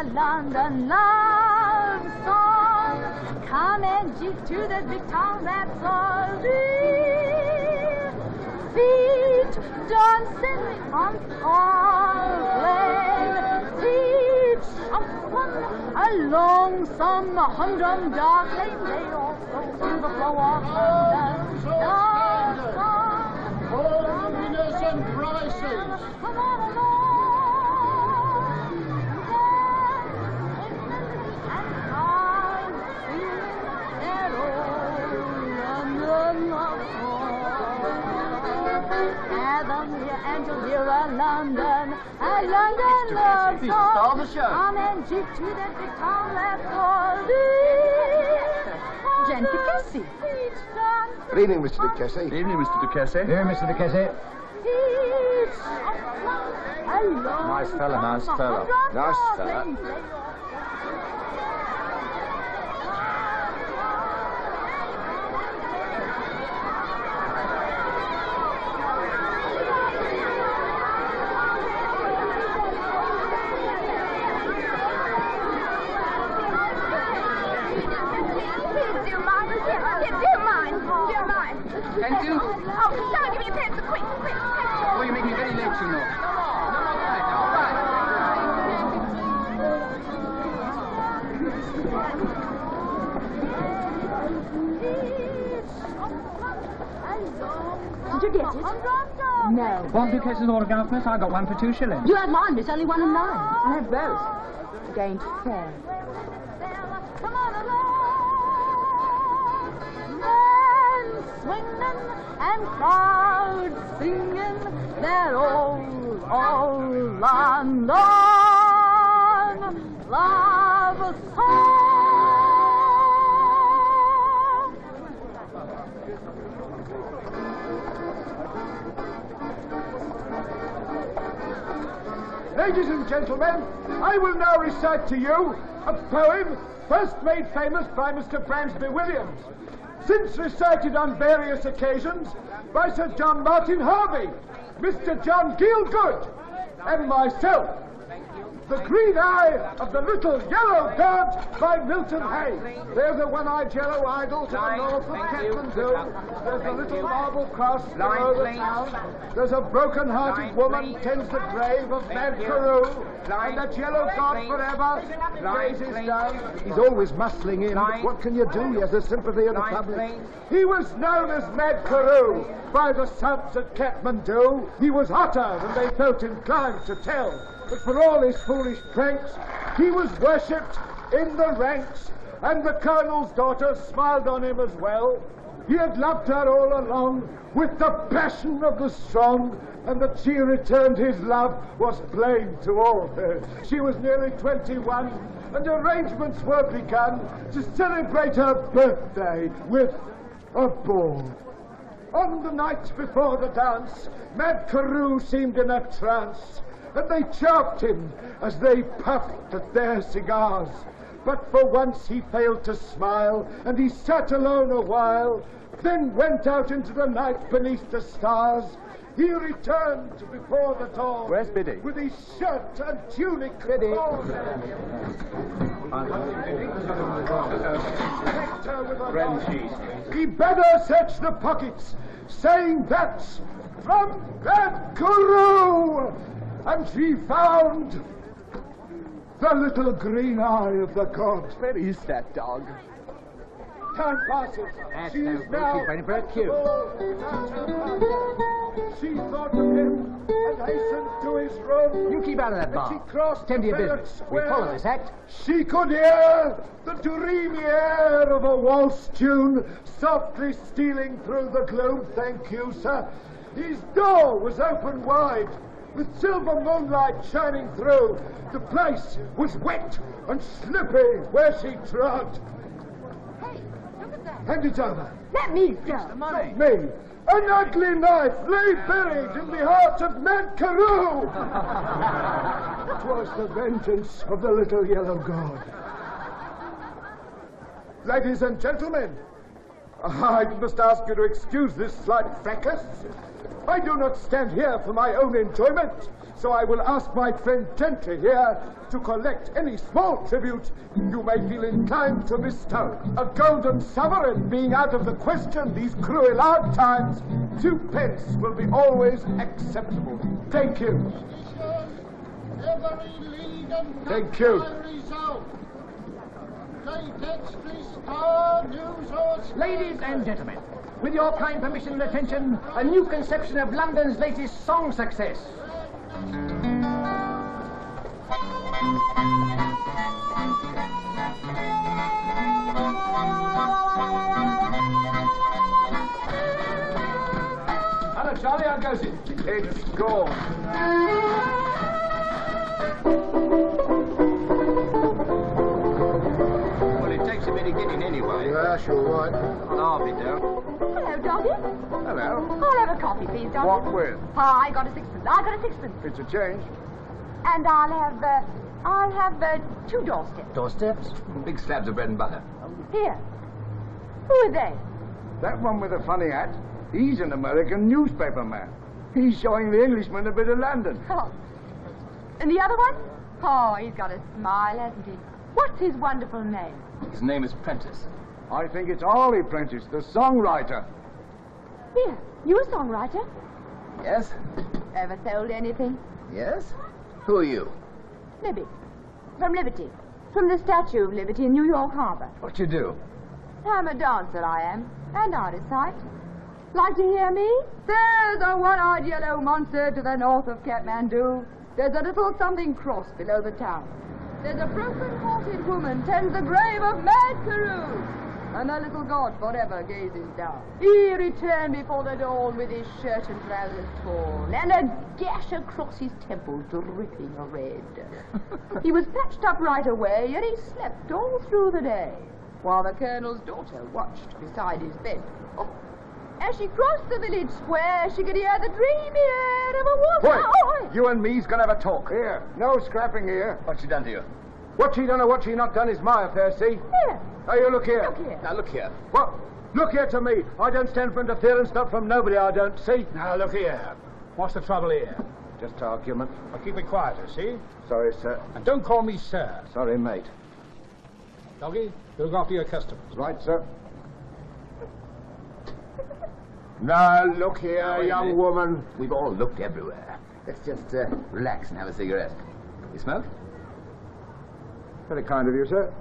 a London love song. Come and jig to the big town, that's all. Feet dancing on Parkland, feet along some humdrum dark lane. They also to the flow of London love song. Holiness and crisis. Come on along, and crowds singing their old London love song. Fathom dear Angel, dear London, a London love song. Start the show. Come and jig to that big town, let's all do. Jen Casey. Good evening, Mr. de Cossé. Good evening, Mr. de Cossé. Here, Mr. de Cossé. Nice fella. Nice fella. Nice fella. Thank you. Oh, someone give me a pencil, quick, quick. Oh, you're making me very late, you know. Come on. Did you get it? No. Want two cases of autograph, miss? I got one for 2 shillings. You had mine, miss. Only 1 and 9. I have both. Against fair. Come on along, men swinging and crowds singing their old London love song. Ladies and gentlemen, I will now recite to you a poem first made famous by Mr. Bransby Williams, since recited on various occasions by Sir John Martin Harvey, Mr. John Gielgud, and myself. The Green Eye of the Little Yellow God by Milton Hay. There's a one-eyed yellow idol to the north of Kathmandu. There's a little marble cross below the town. There's a broken-hearted woman tends the grave of Mad Carew. And that yellow god forever gazes down. He's always muscling in, but what can you do? He has the sympathy of the public. He was known as Mad Carew by the subs at Kathmandu. He was hotter than they felt inclined to tell. But for all his foolish pranks, he was worshipped in the ranks, and the colonel's daughter smiled on him as well. He had loved her all along with the passion of the strong, and that she returned his love was plain to all. She was nearly 21, and arrangements were begun to celebrate her birthday with a ball. On the night before the dance, Mad Carew seemed in a trance, and they chaffed him as they puffed at their cigars. But for once he failed to smile, and he sat alone a while, then went out into the night beneath the stars. He returned before the dawn. Where's Biddy? With his shirt and tunic. Biddy. He bade her search the pockets, saying that's from Mad Carew. And she found the little green eye of the god. Where is that dog? Time passes. That's She no is good. now She's waiting for her cue. She thought of him and hastened to his room. You keep out of that She bar. crossed Tend to your Village business. We Square. follow this act. She could hear the dreamy air of a waltz tune softly stealing through the gloom. Thank you, sir. His door was open wide, with silver moonlight shining through. The place was wet and slippy where she trod. Hey, look at that. Hand it over. Let me go. Money. Me. An ugly knife lay buried in the heart of Mad Carew. It was the vengeance of the little yellow god. Ladies and gentlemen, I must ask you to excuse this slight fracas. I do not stand here for my own enjoyment, So I will ask my friend Gentry here to collect any small tribute you may feel inclined to bestow. A golden sovereign being out of the question these cruel hard times, 2 pence will be always acceptable. Thank you. Thank you. Ladies and gentlemen, with your kind permission and attention, a new conception of London's latest song success. Hello, Charlie, how goes it? It's gone. Well, it takes a bit of getting anyway. Yeah, sure, right. I'll be down. Hello, Doggy. Hello. I'll have a coffee, please, Doggy. What with? I got a sixpence. I got a sixpence. It's a change. And I'll have 2 doorsteps. Doorsteps? Big slabs of bread and butter. Here. Who are they? That one with the funny hat, he's an American newspaper man. He's showing the Englishman a bit of London. Oh. And the other one? Oh, he's got a smile, hasn't he? What's his wonderful name? His name is Prentice. I think it's Harley Prentice, the songwriter. Here, you a songwriter? Yes? Ever sold anything? Yes? Who are you? Libby. From Liberty. From the Statue of Liberty in New York Harbor. What you do? I'm a dancer, I am. And I recite. Like to hear me? There's a one-eyed yellow monster to the north of Kathmandu. There's a little something cross below the town. There's a broken-hearted woman tends the grave of Mad Carew. And the little god forever gazes down. He returned before the dawn with his shirt and trousers torn, and a gash across his temple dripping red. He was patched up right away, and he slept all through the day, while the colonel's daughter watched beside his bed. Oh, as she crossed the village square, she could hear the dreamy air of a woman. Wait, you and me's gonna have a talk. Here, no scrapping here. What's she done to you? What she done or what she not done is my affair, see? Here, Now you look here. look here. Now, look here. What? Look here to me. I don't stand for interference, not from nobody, I don't, see? Now, look here. What's the trouble here? Just argument. Well, keep it quieter, see? Sorry, sir. And don't call me sir. Sorry, mate. Doggy, you look after your customers. Right, sir. Now, look here, wait a young minute. woman. We've all looked everywhere. Let's just relax and have a cigarette. You smoke? Very kind of you, sir.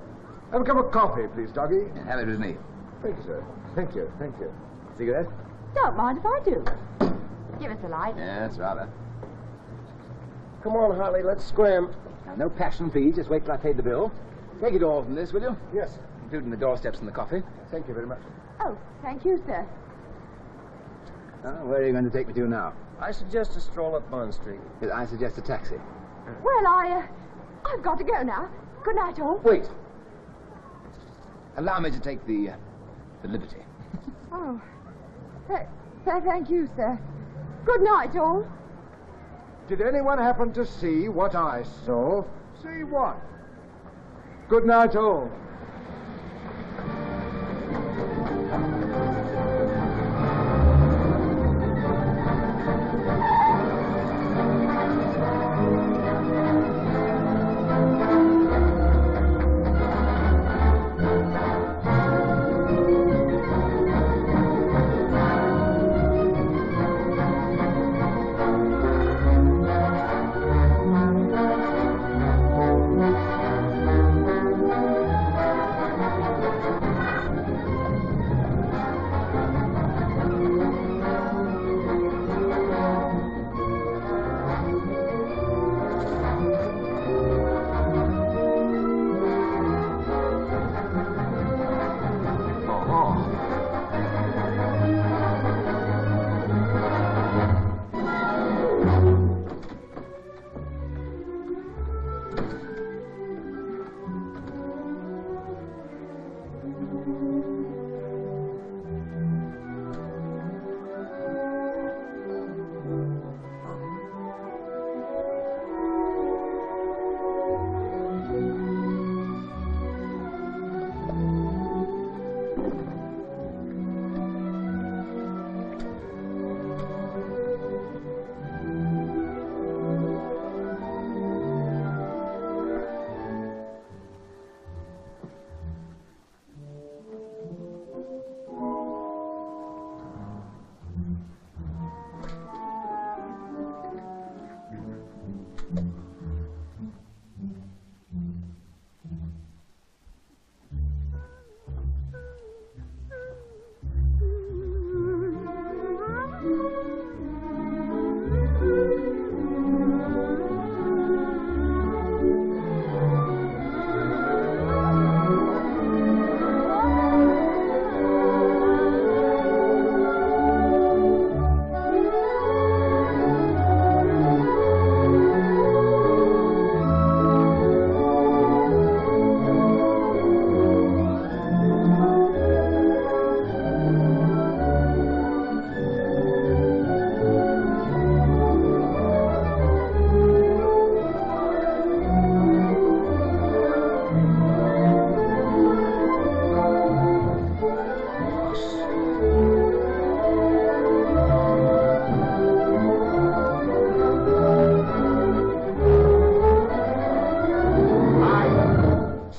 Have a cup of coffee, please, Doggy. Yeah, have it with me. Thank you, sir. Thank you, thank you. Cigarette? Don't mind if I do. Give us a light. Yeah, that's rather. Come on, Harley, let's scram. Now, no passion, please. Just wait till I paid the bill. Take it all from this, will you? Yes, Including the doorsteps and the coffee. thank you very much. Oh, thank you, sir. Where are you going to take me to now? I suggest a stroll up Bond Street. I suggest a taxi. Well, I've got to go now. Good night, all. Wait. Allow me to take the liberty. Oh, thank you, sir. Good night, all. Did anyone happen to see what I saw? See what? Good night, all.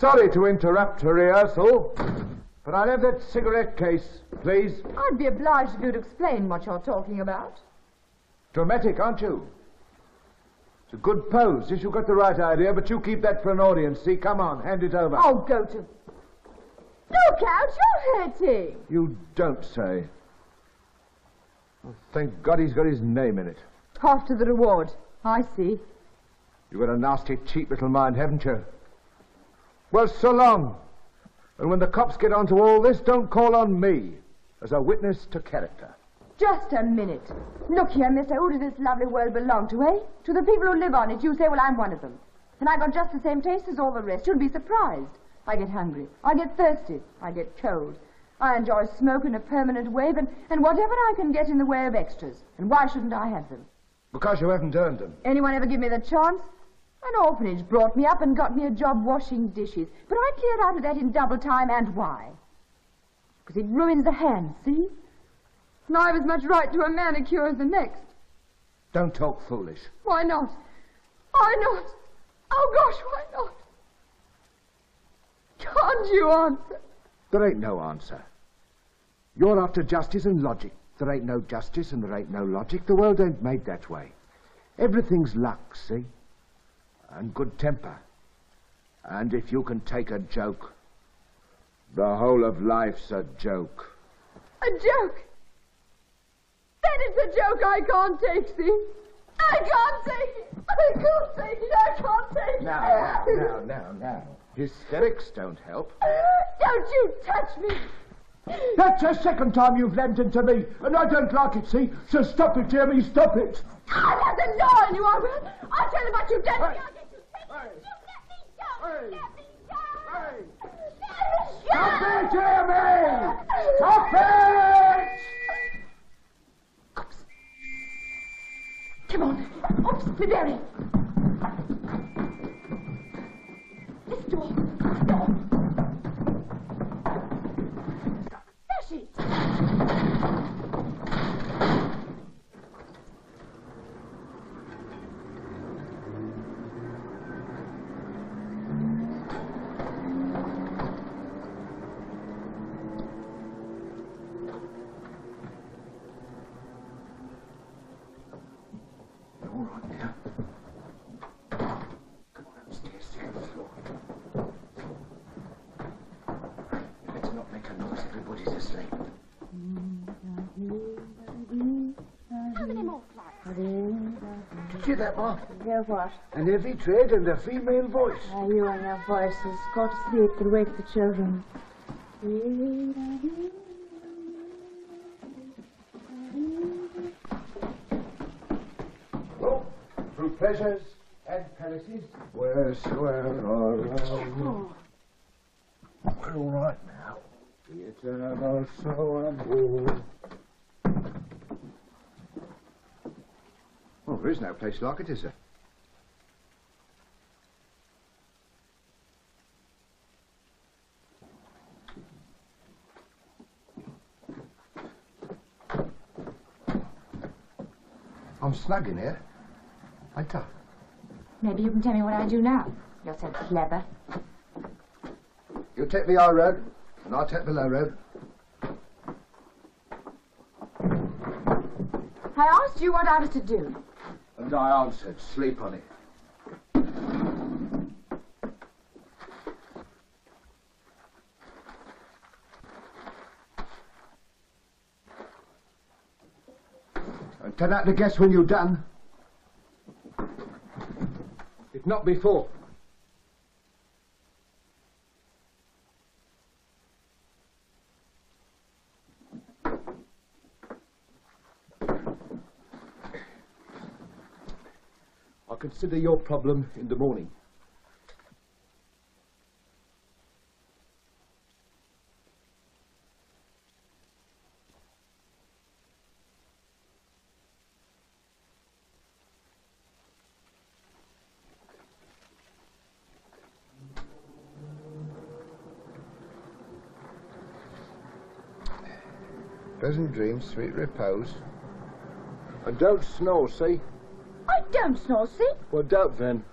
Sorry to interrupt a rehearsal, but I'll have that cigarette case, please. I'd be obliged if you'd explain what you're talking about. Dramatic, aren't you? It's a good pose. Yes, you've got the right idea, but you keep that for an audience, see? Come on, hand it over. Oh, go to... Look out, you're hurting. You don't say. Oh, thank God he's got his name in it. After the reward. I see. You've got a nasty, cheap little mind, haven't you? Well, so long. And when the cops get onto all this, don't call on me as a witness to character. Just a minute. Look here, mister, who does this lovely world belong to, eh? To the people who live on it. You say, well, I'm one of them. And I got just the same taste as all the rest. You'd be surprised. I get hungry. I get thirsty. I get cold. I enjoy smoke in a permanent way, and whatever I can get in the way of extras. And why shouldn't I have them? Because you haven't earned them. Anyone ever give me the chance? An orphanage brought me up and got me a job washing dishes. But I cleared out of that in double time, and why? Because it ruins the hands, see? And I've as much right to a manicure as the next. Don't talk foolish. Why not? Why not? Oh, gosh, why not? Can't you answer? There ain't no answer. You're after justice and logic. There ain't no justice and there ain't no logic. The world ain't made that way. Everything's luck, see? And good temper. And if you can take a joke, the whole of life's a joke. A joke? Then it's a joke I can't take, see? I can't take it. I can't take it. I can't take it. Now. Hysterics don't help. Don't you touch me. That's the second time you've lent into me, and I don't like it, see? So stop it, Jeremy, stop it. I'll have the law on you, I will. I'll tell them what you've done. I'll get you taken. You let me go. Let me go. Let me go. Stop it, Jeremy! Stop it! Oops. Come on. Oops, Fideri. This door. There she is. All right now. Come on upstairs, second floor. Better not make a noise, everybody's asleep. How many more flowers? Did you hear that, Ma? Hear what? An heavy tread and a female voice. You and your voices. Go to sleep and wake the children. Oh, through pleasures and palaces, wheresoever Oh. we're all right now. The eternal soul and war. Oh, there is no place like it, is there? I'm snug in here, ain't I? Maybe you can tell me what I do now. You're so clever. You take the high road, and I'll take the low road. I asked you what I was to do. And I answered, sleep on it. And turn out to guess when you're done. If not before. I'll consider your problem in the morning. Pleasant dreams, sweet repose. And don't snore, see? I don't snore, see? Well, don't then.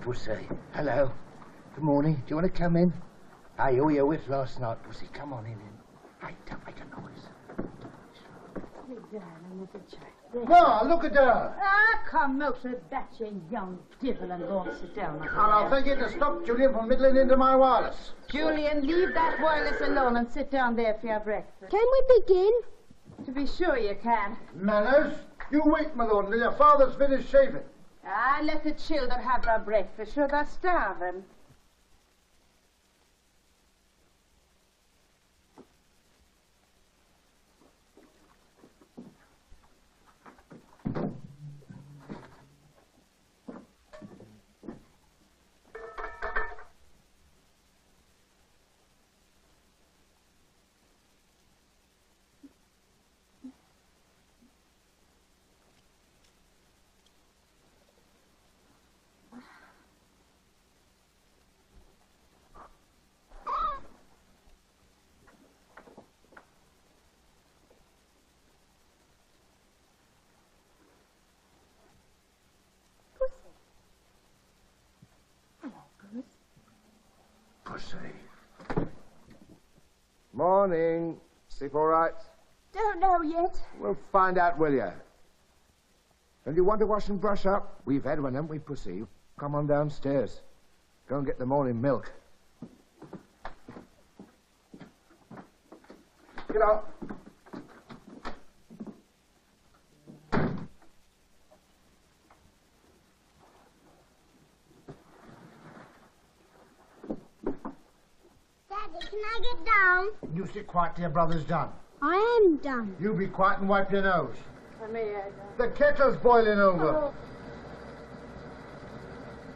Pussy. Hello. Good morning. Do you want to come in? Hey, all your with last night, Pussy. Come on in. Hey, don't make a noise. Ma, look at her. Ah, come out of that, you young devil, and go and sit down. And I'll tell you to stop Julian from middling into my wireless. Julian, leave that wireless alone and sit down there for your breakfast. Can we begin? To be sure you can. Manners? You wait, my lord, until your father's finished shaving. Ah, let the children have their breakfast. Sure, they're starving. Pussy. Morning. Sleep all right? Don't know yet. We'll find out, will you? And you want to wash and brush up? We've had one, haven't we, Pussy? Come on downstairs. Go and get the morning milk. Get up. Daddy, can I get down? You sit quiet till your brother's done. I am done. You be quiet and wipe your nose. For me, The kettle's boiling over.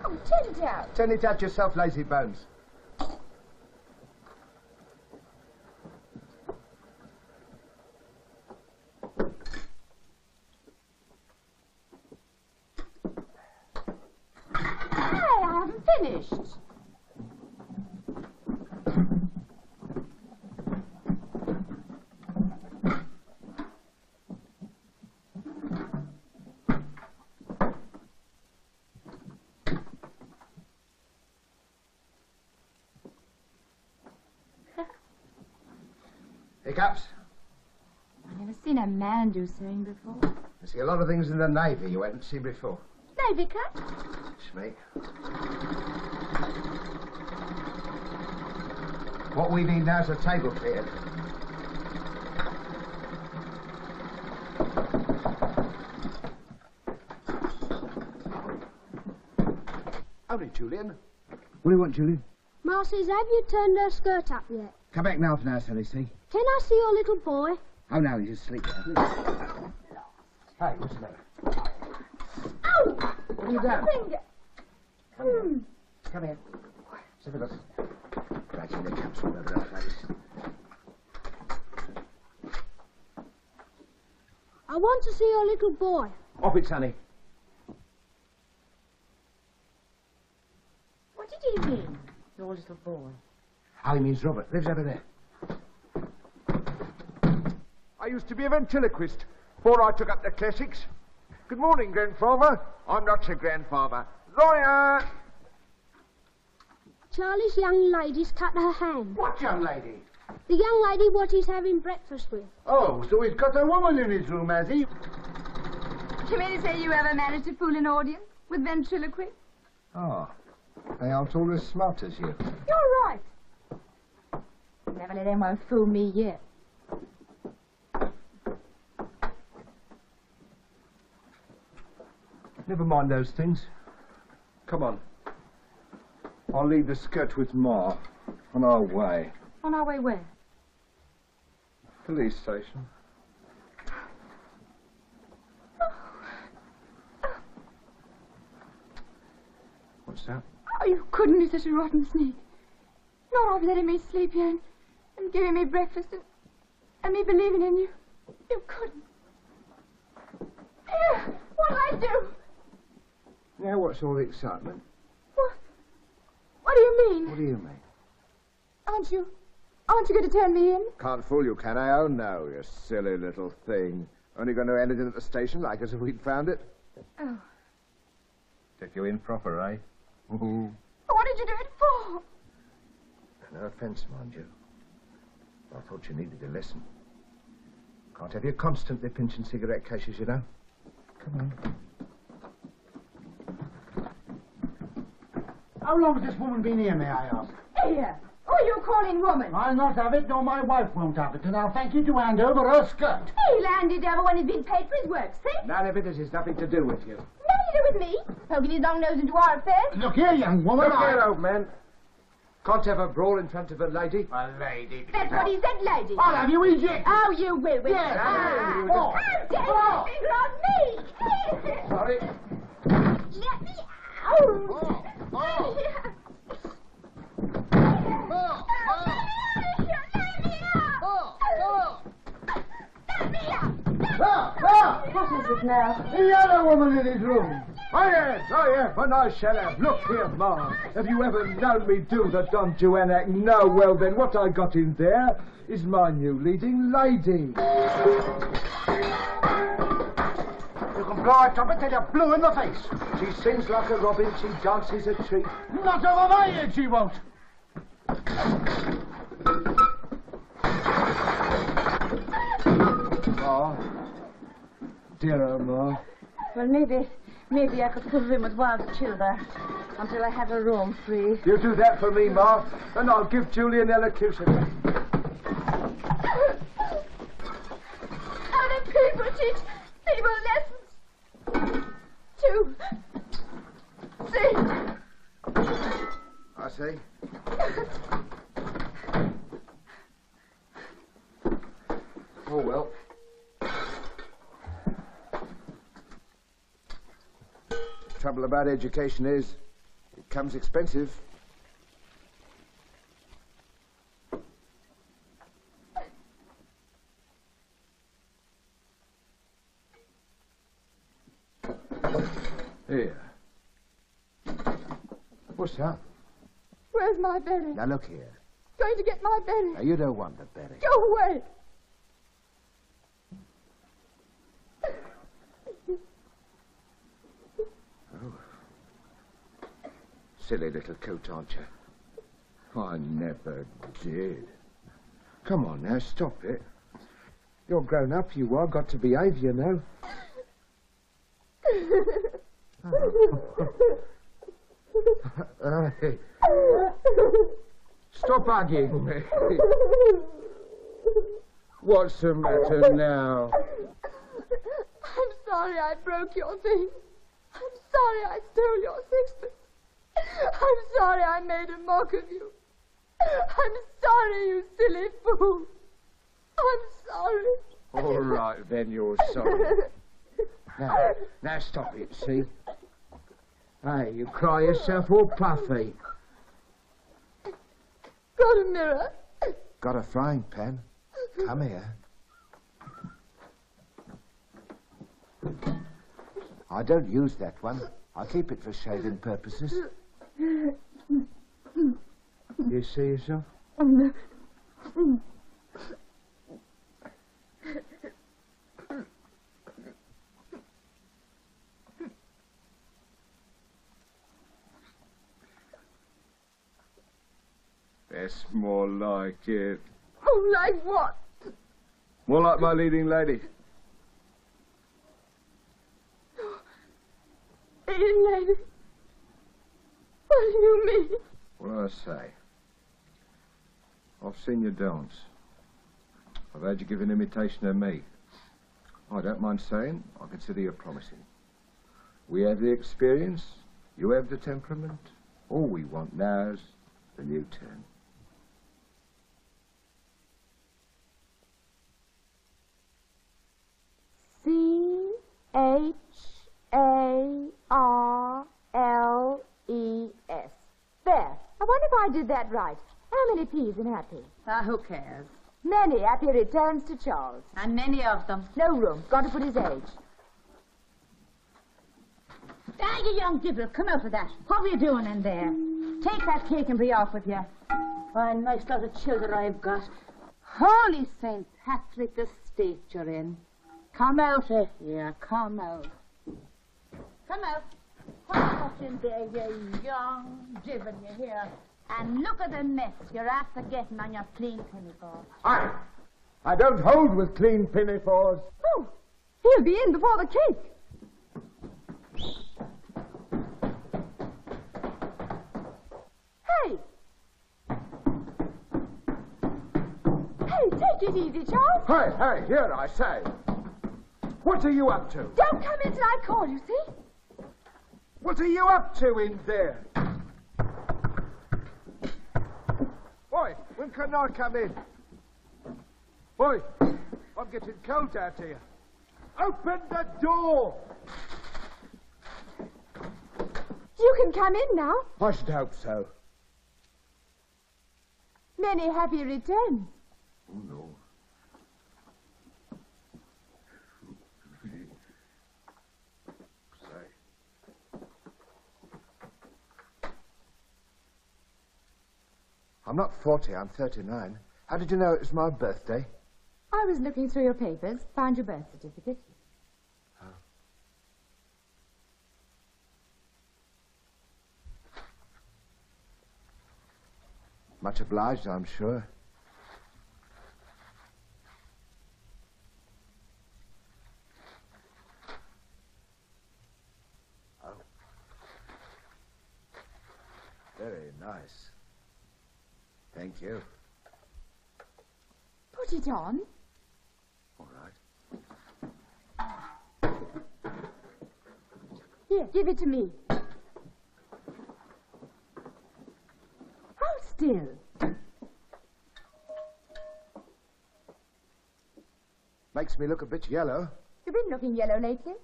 Oh, turn it out. Turn it out yourself, lazy bones. Hey, I haven't finished. Hiccups? I've never seen a man do sewing before. I see a lot of things in the Navy you haven't seen before. Navy cut? It's me. What we need now is a table cleared. Howdy, Julian. What do you want, Julian? Ma says, have you turned her skirt up yet? Come back now for now, Sally, see? Can I see your little boy? Oh, no, he's asleep. Hey, what's the matter? Ow! What are you doing? Finger. Come here. Sit with us. Scratching the caps all over her face. I want to see your little boy. Off it, Sonny. What did he mean, your little boy? Oh, he means Robert. Lives over there. I used to be a ventriloquist before I took up the classics. Good morning, grandfather. I'm not your grandfather. Lawyer! Charlie's young lady's cut her hand. What young lady? The young lady what he's having breakfast with. Oh, so he's got a woman in his room, has he? Do you mean to say you ever managed to fool an audience with ventriloquy? Oh, they aren't all as smart as you. You're right. Never let anyone fool me yet. Never mind those things. Come on. I'll leave the skirt with Ma. On our way. On our way where? Police station. What's that? Oh, you couldn't be such a rotten sneak. Not of letting me sleep here and giving me breakfast and me believing in you. You couldn't. Here, what'll I do? Now what's all the excitement? What do you mean? What do you mean? Aren't you going to turn me in? Can't fool you, can I? Oh, no, you silly little thing. Only going to end it in at the station like as if we'd found it. Oh. Took you in proper, eh? What did you do it for? No offence, mind you. I thought you needed a lesson. Can't have you constantly pinching cigarette cases, you know. Come on. How long has this woman been here, may I ask? Here. Oh, you calling woman? I'll not have it, nor my wife won't have it, and I'll thank you to hand over her skirt. He'll hand it over when he's been paid for his work, see? None of it has nothing to do with you. Nothing to do with me. Poking his long nose into our affairs. Look here, young woman. Look here, old man. Can't have a brawl in front of a lady. A lady. That's what he said, lady. I'll have you ejected. Oh, you will, will Yes, you? I will. How dare you finger on me? Sorry. Let me out. Let me out. What is it now? The other woman in his room. Oh, yes, and I shall have. Look here, Ma. Have you ever known me do the Don Juan act? No, well then, what I got in there is my new leading lady. You can blow a trumpet till you're blue in the face. She sings like a robin, she dances a treat. Not over my head, she won't. Ma. Dear old Ma. Well, maybe I could put her in with one of the children until I have a room free. You do that for me, Ma, and I'll give Julie an elocution. Other people teach people lessons. 2, 3. I see. Oh, well. Trouble about education is, it comes expensive. Here. What's that? Where's my berry? Now look here. Going to get my berry. Now you don't want the berry. Go away. Silly little coat, aren't you? I never did. Come on now, stop it. You're grown up, you are. Got to behave, you know. Hey. Stop hugging me. What's the matter now? I'm sorry I broke your thing. I'm sorry I stole your sixpence. I'm sorry I made a mock of you. I'm sorry, you silly fool. I'm sorry. All right, then you're sorry. Now stop it, see? Hey, you cry yourself all puffy. Got a mirror? Got a frying pan? Come here. I don't use that one. I keep it for shaving purposes. You see yourself? That's more like it. Oh, like what? More like my leading lady. Leading lady? What do you mean? What do I say? I've seen your dance. I've heard you give an imitation of me. I don't mind saying, I consider you promising. We have the experience, you have the temperament. All we want now is the new turn. C-H-A-R-L-E-S. There. I wonder if I did that right. How many P's in happy? Who cares? Many. Happy returns to Charles. And many of them. No room. Got to put his age. Ah, you young dibble, come out of that. What were you doing in there? Take that cake and be off with you. What a nice lot of children I've got. Holy St. Patrick, the state you're in. Come out of here, come out. Come out. What's in there, you young divin, you hear? And look at the mess you're after getting on your clean pinafore. I don't hold with clean pinafores. Oh, he'll be in before the cake. Hey! Hey, take it easy, Charles. Hey, here, I say. What are you up to? Don't come in till I call you, see? What are you up to in there? Boy, when can I come in? Boy, I'm getting cold out here. Open the door! You can come in now. I should hope so. Many happy returns. Oh, no. Say. I'm not 40, I'm 39. How did you know it was my birthday? I was looking through your papers, found your birth certificate. Much obliged, I'm sure. Oh. Very nice. Thank you. Put it on. All right. Here, give it to me. Hold still. Makes me look a bit yellow. You've been looking yellow lately.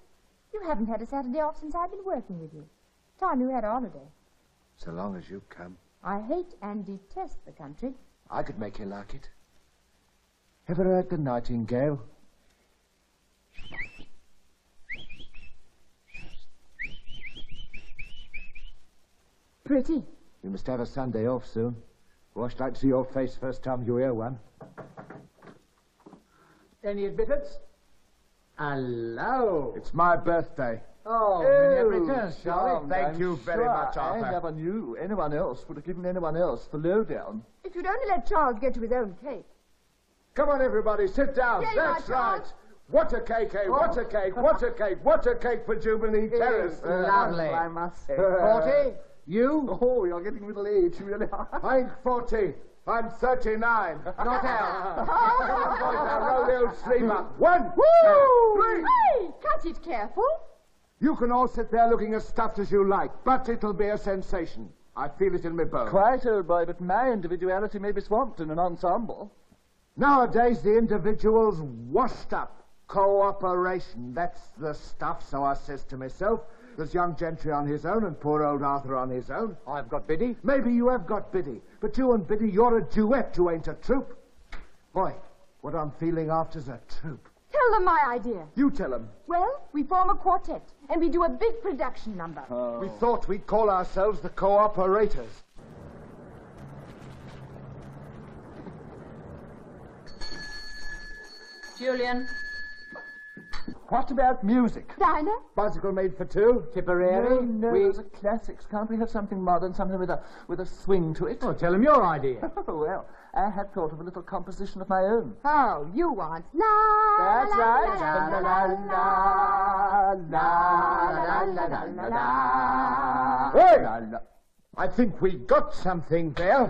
You haven't had a Saturday off since I've been working with you. Time you had a holiday. So long as you come. I hate and detest the country. I could make you like it. Ever heard the nightingale? Pretty. You must have a Sunday off soon. Or I should like to see your face first time you hear one. Any admittance? Hello. It's my birthday. Oh, many happy returns, Charlie. Thank you very much, I Arthur. never knew anyone else would have given anyone else the lowdown. If you'd only let Charles get to his own cake. Come on, everybody, sit down. Yay, That's my right. Charles. What a cake, eh? What a cake, what a cake, what a cake for Jubilee Terrace. Lovely. I must say. 40? You? Oh, you're getting middle age, you really are. I ain't 40. I'm 39. Not out. Come on, boys, now roll the old sleeve up. 1, 2, 3. Hey, cut it careful. You can all sit there looking as stuffed as you like, but it'll be a sensation. I feel it in my bones. Quite, old boy, but my individuality may be swamped in an ensemble. Nowadays, the individual's washed up. Cooperation, that's the stuff, so I says to myself. There's young Gentry on his own and poor old Arthur on his own. I've got Biddy. Maybe you have got Biddy, but you and Biddy, you're a duet, you ain't a troupe. Boy, what I'm feeling after's a troupe. Tell them my idea. You tell 'em. Well, we form a quartet, and we do a big production number. We thought we'd call ourselves the Cooperators. Julian. What about music? Dinah? Bicycle made for two? Tipperary. No, those are classics. Can't we have something modern, something with a swing to it? Oh, tell him your idea. Oh, well, I had thought of a little composition of my own. Oh, you want la That's la, right. la, la, La, la, la, la, la, la, la. Hey! La, la. I think we got something there.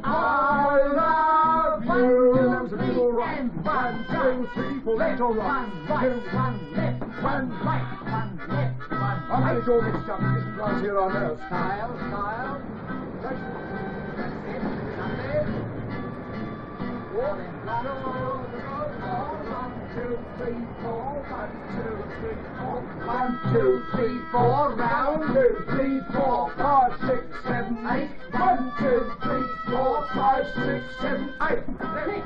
I love you. There's a little run. 1, 2, 3, 4. Little run. 1 left, 1 right, 1 left, 1 right. I'll manage all this stuff. This runs here on earth. Style, style. That's it. Lovely. Walk. 1, 2, 3, 4. 1, 2, 3, 4. Round. 2, 3, 4, 5, 6, 7, 8. 1, 2, 3, 4, 5, 6, 7, 8. Six.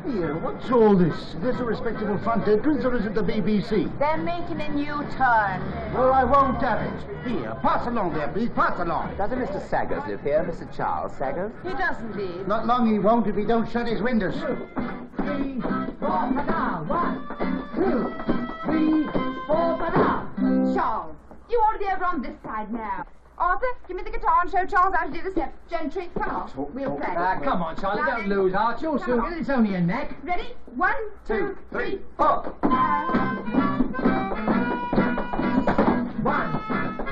Here, what's all this? Is this a respectable front entrance or is it the BBC? They're making a new turn. Well, I won't have it. Here, pass along there, please. Pass along. Doesn't Mr. Saggers live here, Mr. Charles Saggers? He doesn't leave. Not long he won't if he don't shut his windows. 3, 4, madame. 1, 2, 3, 4, madame. Charles, you ought to be over on this side now. Arthur, give me the guitar and show Charles how to do the step. Gentry, come on. We'll play. Come on, Charlie, don't lose heart. You'll soon get it. It's only a neck. Ready? 1, 2, 3, 4. 1.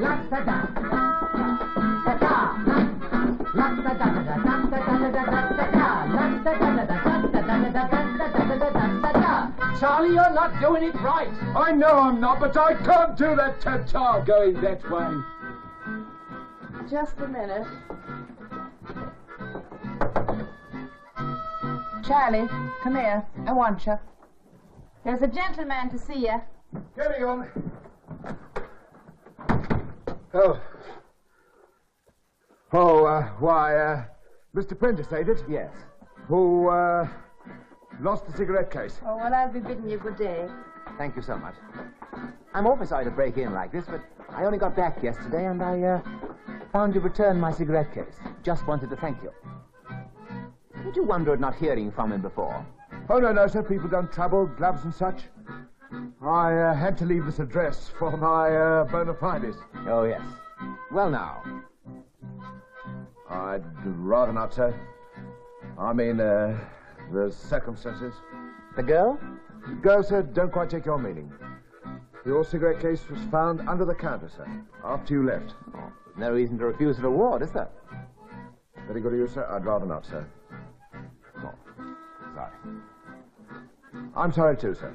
La da da. Da da. La da da da da da da da da da da. Charlie, you're not doing it right. I know I'm not, but I can't do that ta-ta going that way. Just a minute. Charlie, come here. I want you. There's a gentleman to see you. Carry on. Oh. Mr. Prentice, ain't it? Yes. Who, lost the cigarette case. Oh, well, I'll be bidding you good day. Thank you so much. I'm awfully sorry to break in like this, but I only got back yesterday and I found you returned my cigarette case. Just wanted to thank you. Did you wonder at not hearing from him before? Oh, no, sir. People don't trouble, gloves and such. I had to leave this address for my bona fides. Oh, yes. Well, now. I'd rather not, sir. I mean, the circumstances. The girl? Girl, sir, don't quite take your meaning. Your cigarette case was found under the counter, sir, after you left. Oh, there's no reason to refuse a reward, is there? Very good of you, sir. I'd rather not, sir. Oh, sorry. I'm sorry, too, sir.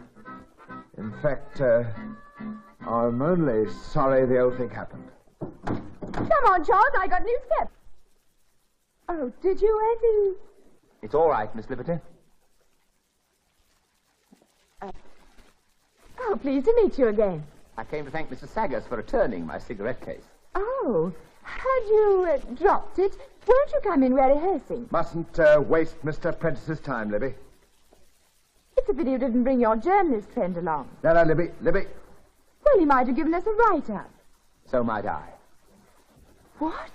In fact, I'm only sorry the whole thing happened. Come on, Charles, I got a new step. Oh, did you, Eddie? It's all right, Miss Liberty. Oh, pleased to meet you again. I came to thank Mr. Saggers for returning my cigarette case. Oh, had you dropped it? Won't you come in? We're rehearsing. Mustn't waste Mr. Prentice's time, Libby. It's a pity you didn't bring your journalist friend along. No, Libby. Well, he might have given us a write-up. So might I. What?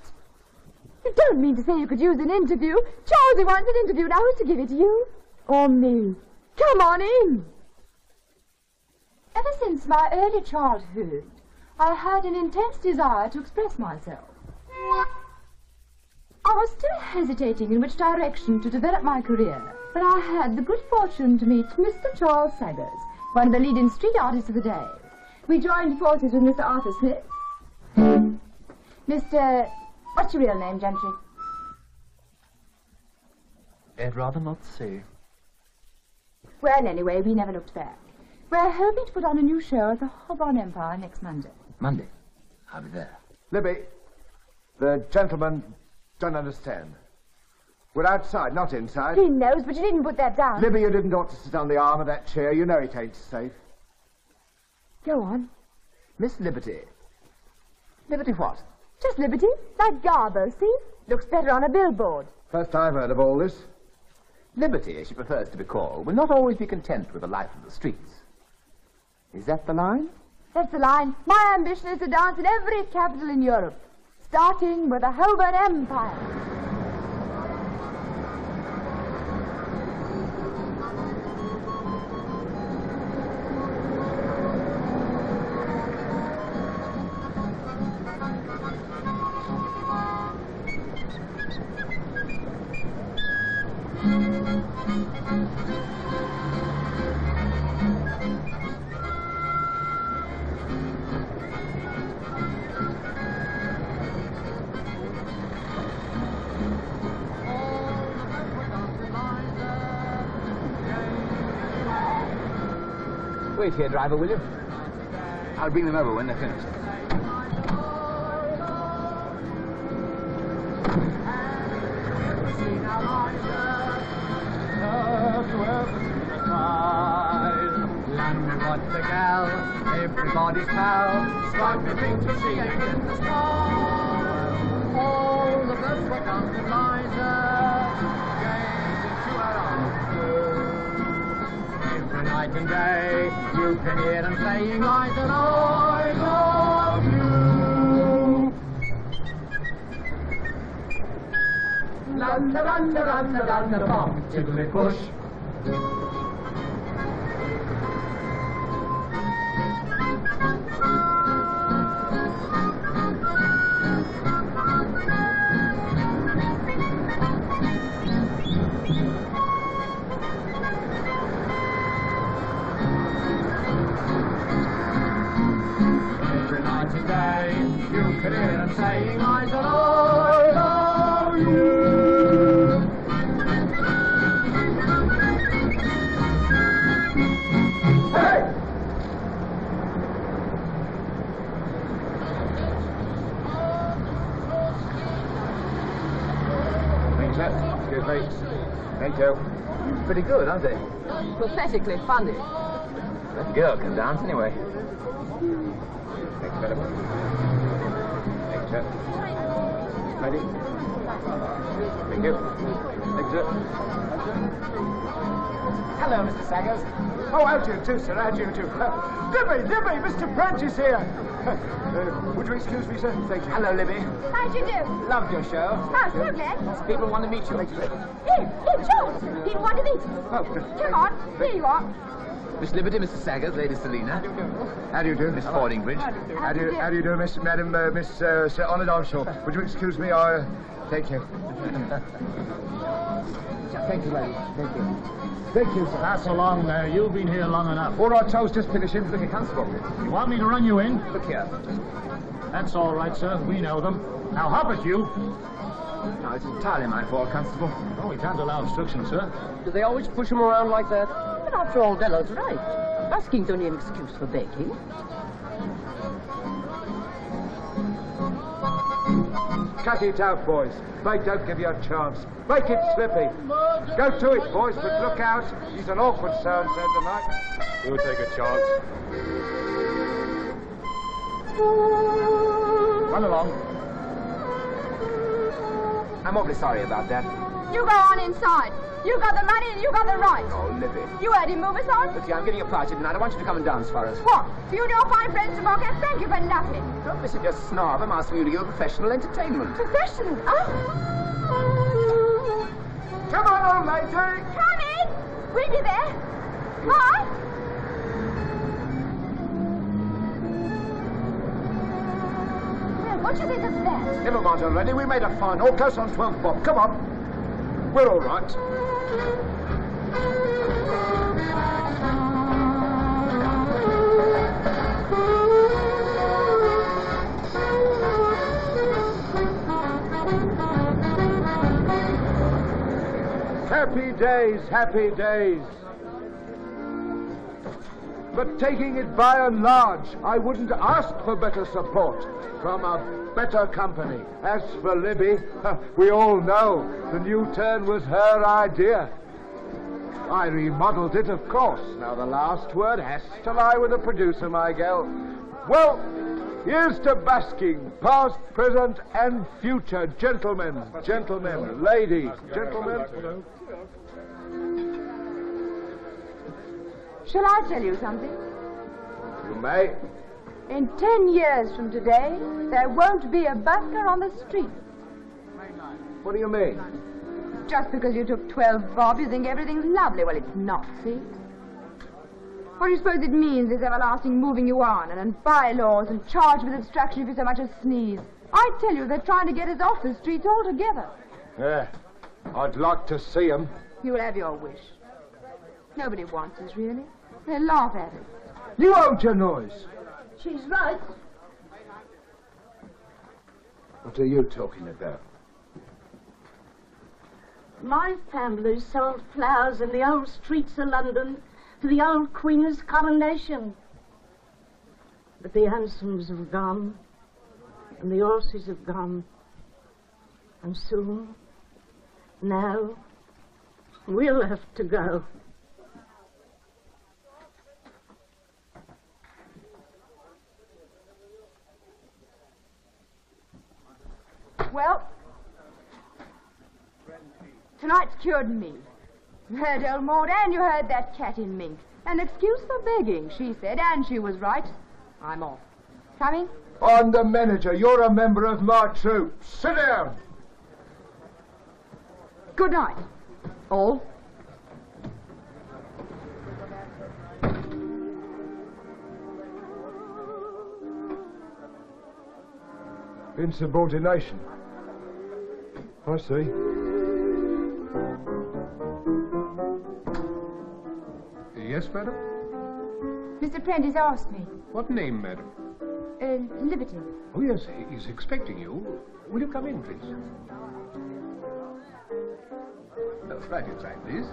You don't mean to say you could use an interview? Charlie wants an interview. Now who's to give it to you? Or me? Come on in. Ever since my early childhood, I had an intense desire to express myself. I was still hesitating in which direction to develop my career, but I had the good fortune to meet Mr. Charles Saggers, one of the leading street artists of the day. We joined forces with Mr. Arthur Smith. Mr. What's your real name, Gentry? I'd rather not say. Well, anyway, we never looked back. We're hoping to put on a new show at the Holborn Empire next Monday. Monday? I'll be there. Libby, the gentleman don't understand. We're outside, not inside. He knows, but you didn't put that down. Libby, you didn't ought to sit on the arm of that chair. You know it ain't safe. Go on. Miss Liberty. Liberty what? Just Liberty, like Garbo, see? Looks better on a billboard. First I've heard of all this. Liberty, as she prefers to be called, will not always be content with the life of the streets. Is that the line? That's the line. My ambition is to dance in every capital in Europe, starting with the Holborn Empire. Wait here, driver, will you? I'll bring them over when they're finished. What's the gal? Everybody's pal. Strike thing to see in the sky. All of us were down to Liza, gazing to her eyes blue. night and day. You can hear them saying like that I love you. Landa, landa, landa, landa, bum, tiddly push. You can hear them saying I love you. Hey! Thanks, sir. Excuse me. Thank you. Pretty good, aren't they? Pathetically funny. That girl can dance anyway. Thanks, madam. Thanks, sir. Ready? Thank you. Thanks, sir. Hello, Mr. Saggers. Oh, how do you do, sir? How do you do? Libby, Mr. Brent is here. Would you excuse me, sir? Thank you. Hello, Libby. How'd you do? Loved your show. Oh, so glad. People want to meet you. Here, George. People want to meet you. Oh, good. Come on, here you are. Miss Liberty, Mr. Saggers, Lady Selina. How do you do? Miss Fordingbridge. How do you do, Miss Sir Honoured Armstrong? Would you excuse me? I thank you. Thank you, lady. Thank you. Thank you, sir. Pass along there. You've been here long enough. All right, I was just finishing. Look at Constable. You want me to run you in? Look here. That's all right, sir. We know them. Now hop it, you. No, it's entirely my fault, Constable. Oh, we can't allow obstruction, sir. Do they always push him around like that? But after all, Dello's right. Asking's only an excuse for begging. Cut it out, boys. They don't give you a chance. Make it slippy. Go to it, boys, but look out. He's an awkward so-and-so tonight. We'll take a chance. Run along. I'm awfully sorry about that. You go on inside. You got the money and you got the right. Oh, Libby. You heard him move aside? Look here, I'm getting a party tonight. I want you to come and dance for us. What? You and your fine friends tomorrow can thank you for nothing. Don't listen to your snob. I'm asking you to give a professional entertainment. Professional? Oh. Come on, old lady. Come in. We'll be there. Hi. Well, what do you think of that? Never mind, old lady. We made a fine. All close on 12 bob. Come on. We're all right. Happy days, happy days. But taking it by and large, I wouldn't ask for better support from a better company. As for Libby, we all know the new turn was her idea. I remodeled it, of course. Now the last word has to lie with the producer, my gal. Well, here's to basking, past, present, and future. Gentlemen, ladies, gentlemen. Shall I tell you something? You may. In 10 years from today, there won't be a busker on the street. What do you mean? Just because you took 12 bob, you think everything's lovely. Well, it's not, see? What do you suppose it means, this everlasting moving you on, and bylaws, and charge with obstruction if you so much as sneeze? I tell you, they're trying to get us off the streets altogether. Yeah, I'd like to see 'em. You'll have your wish. Nobody wants us, really. They laugh at us. You hold your noise. She's right. What are you talking about? My family sold flowers in the old streets of London for the old Queen's coronation. But the hansoms have gone, and the horses have gone. And soon, now, we'll have to go. Well, tonight's cured me. You heard old Maud, and you heard that cat in mink. An excuse for begging, she said, and she was right. I'm off. Coming? I'm the manager. You're a member of my troop. Sit down. Good night, all. Insubordination. I see. Yes, madam? Mr. Prentice asked me. What name, madam? Liberty. Oh, yes, he's expecting you. Will you come in, please? Right inside, please.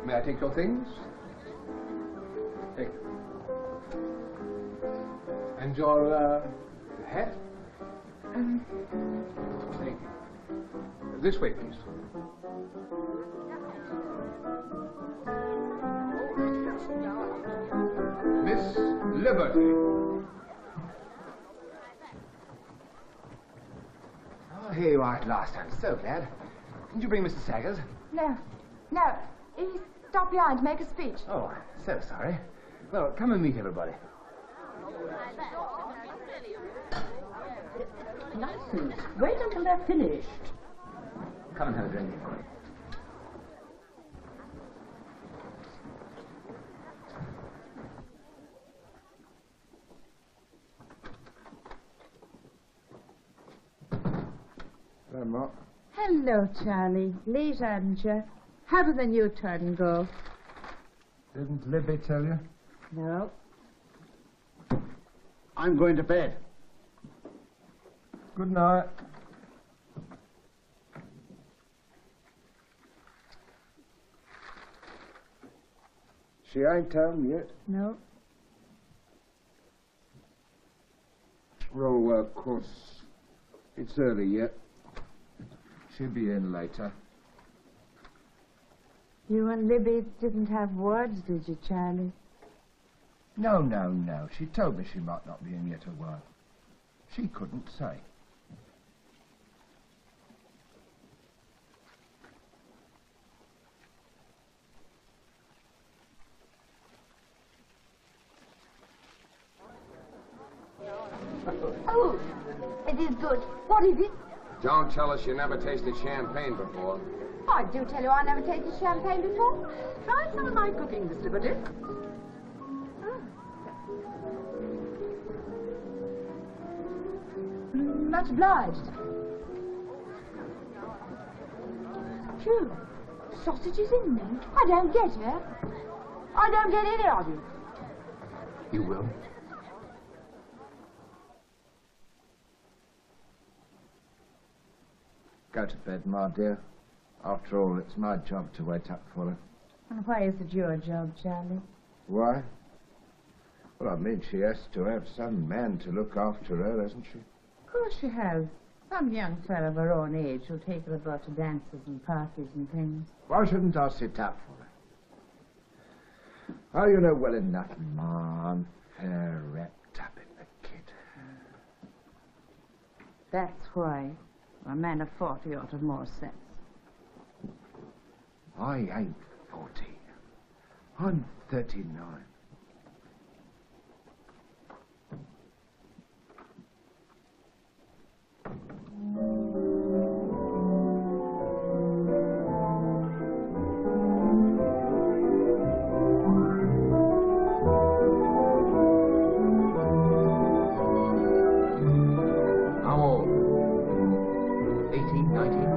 May I take your things? Take them. And your hat? Thank you. This way, please. Miss Liberty. Oh, here you are at last. I'm so glad. Didn't you bring Mr. Saggers? No. He stopped behind to make a speech. Oh, I'm so sorry. Well, come and meet everybody. Nonsense. Wait until they're finished. Come and have a drink. Hello, Mark. Hello, Charlie. Late, hadn't you? How did the new turn go? Didn't Libby tell you? No. I'm going to bed. Good night. She ain't home yet. No. Well, of course, it's early yet. She'll be in later. You and Libby didn't have words, did you, Charlie? No. She told me she might not be in yet a while. She couldn't say. Oh, it is good. What is it? Don't tell us you never tasted champagne before. I do tell you I never tasted champagne before. Try some of my cooking, Miss Liberty. Much obliged. Phew. Sausages in mint? I don't get it. I don't get any of you. You will? Go to bed, my dear. After all, it's my job to wait up for her. And why is it your job, Charlie? Why? Well, I mean, she has to have some man to look after her, hasn't she? Of course she has. Some young fellow of her own age who'll take her about to dances and parties and things. Why shouldn't I sit up for her? Oh, you know well enough, Ma, I'm fair wrapped up in the kid. That's why a man of 40 ought to have more sense. I ain't 40. I'm 39. How old? 18, 19?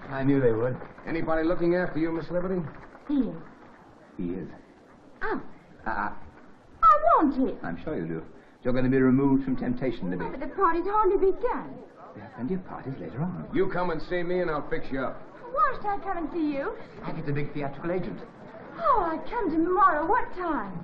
I knew they would. Anybody looking after you, Miss Liberty? He is. He is. Oh, I want it. I'm sure you do. You're going to be removed from temptation, Libby. Oh, but the party's hardly begun. We have plenty of parties later on. You come and see me and I'll fix you up. Why should I come and see you? I get the big theatrical agent. Oh, I come tomorrow. What time?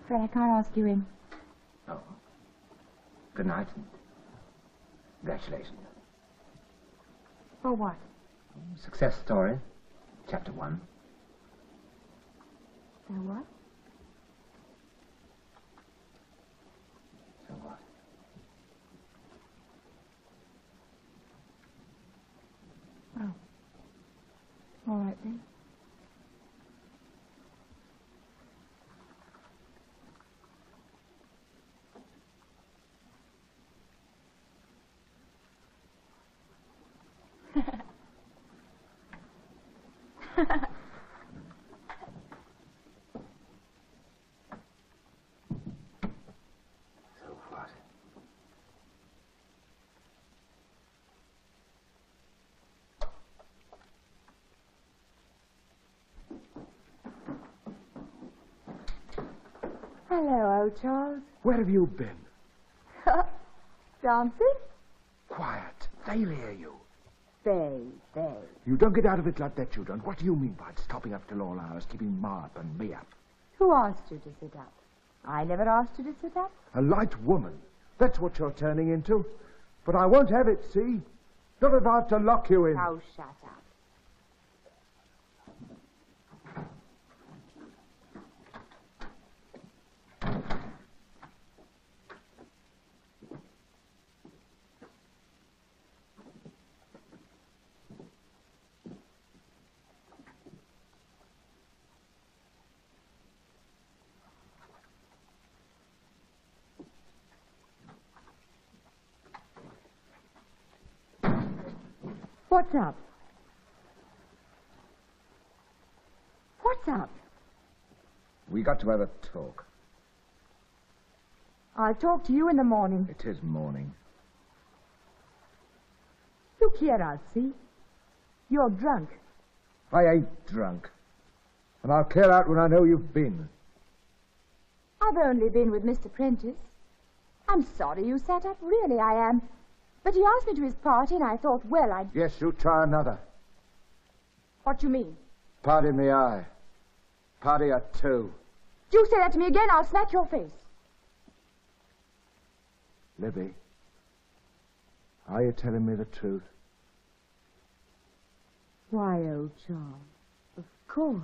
Fred, I can't ask you in. Oh. Good night. Congratulations. For what? Success story. Chapter 1. So what? So what? Oh. All right then. So what? Hello, old Charles. Where have you been? Dancing? Quiet. They'll hear you. They. You don't get out of it like that, you don't. What do you mean by stopping up till all hours, keeping Ma up and me up? Who asked you to sit up? I never asked you to sit up. A light woman. That's what you're turning into. But I won't have it, see? Not if I have to lock you in. Now shut up. What's up? What's up? We got to have a talk. I'll talk to you in the morning. It is morning. Look here, Alcy. You're drunk. I ain't drunk. And I'll clear out when I know you've been. I've only been with Mr. Prentice. I'm sorry you sat up, really I am. But he asked me to his party, and I thought, well, I'd... Yes, you try another. What do you mean? Party me eye. Party at 2. If you say that to me again, I'll smack your face. Libby, are you telling me the truth? Why, old Charles, of course.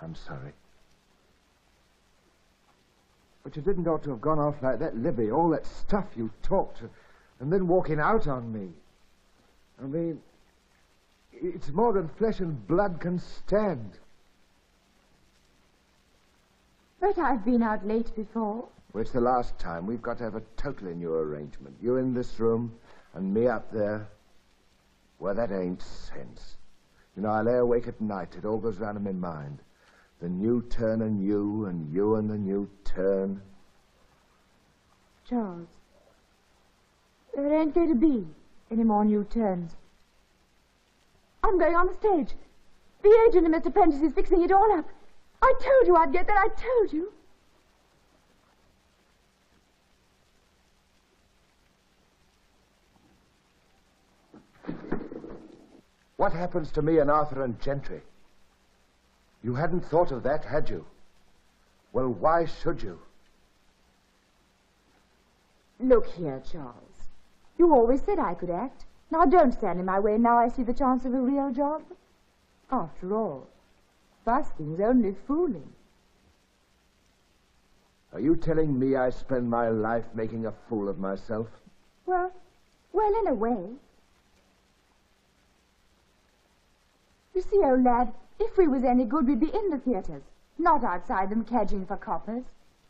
I'm sorry. But you didn't ought to have gone off like that, Libby. All that stuff you talked, and then walking out on me. I mean, it's more than flesh and blood can stand. But I've been out late before. Well, it's the last time. We've got to have a totally new arrangement. You in this room, and me up there. Well, that ain't sense. You know, I lay awake at night. It all goes round in my mind. The new turn and you and the new turn. Charles, there ain't going to be any more new turns. I'm going on the stage. The agent and Mr. Prentice is fixing it all up. I told you I'd get there. I told you. What happens to me and Arthur and Gentry? You hadn't thought of that, had you? Well, why should you? Look here, Charles. You always said I could act. Now don't stand in my way now I see the chance of a real job. After all, busting's only fooling. Are you telling me I spend my life making a fool of myself? Well, in a way. You see, old lad, if we was any good, we'd be in the theatres, not outside them cadging for coppers.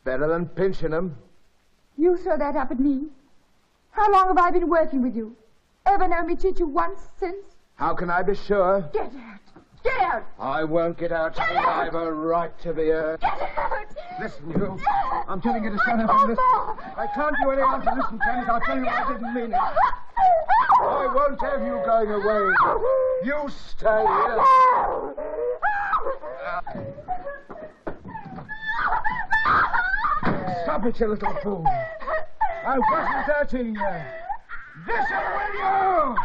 Better than pinching them. You throw that up at me? How long have I been working with you? Ever known me cheat you once since? How can I be sure? Get out! Get out! I won't get out. Get out! I've a right to be here. Get out! Listen, you. I'm telling you to shut up and listen. I can't do any harm to listen, Candice. I'll tell you I didn't mean it. I won't have you going away. You stay here. Stop it, you little fool. I wasn't hurting you. Listen, will you?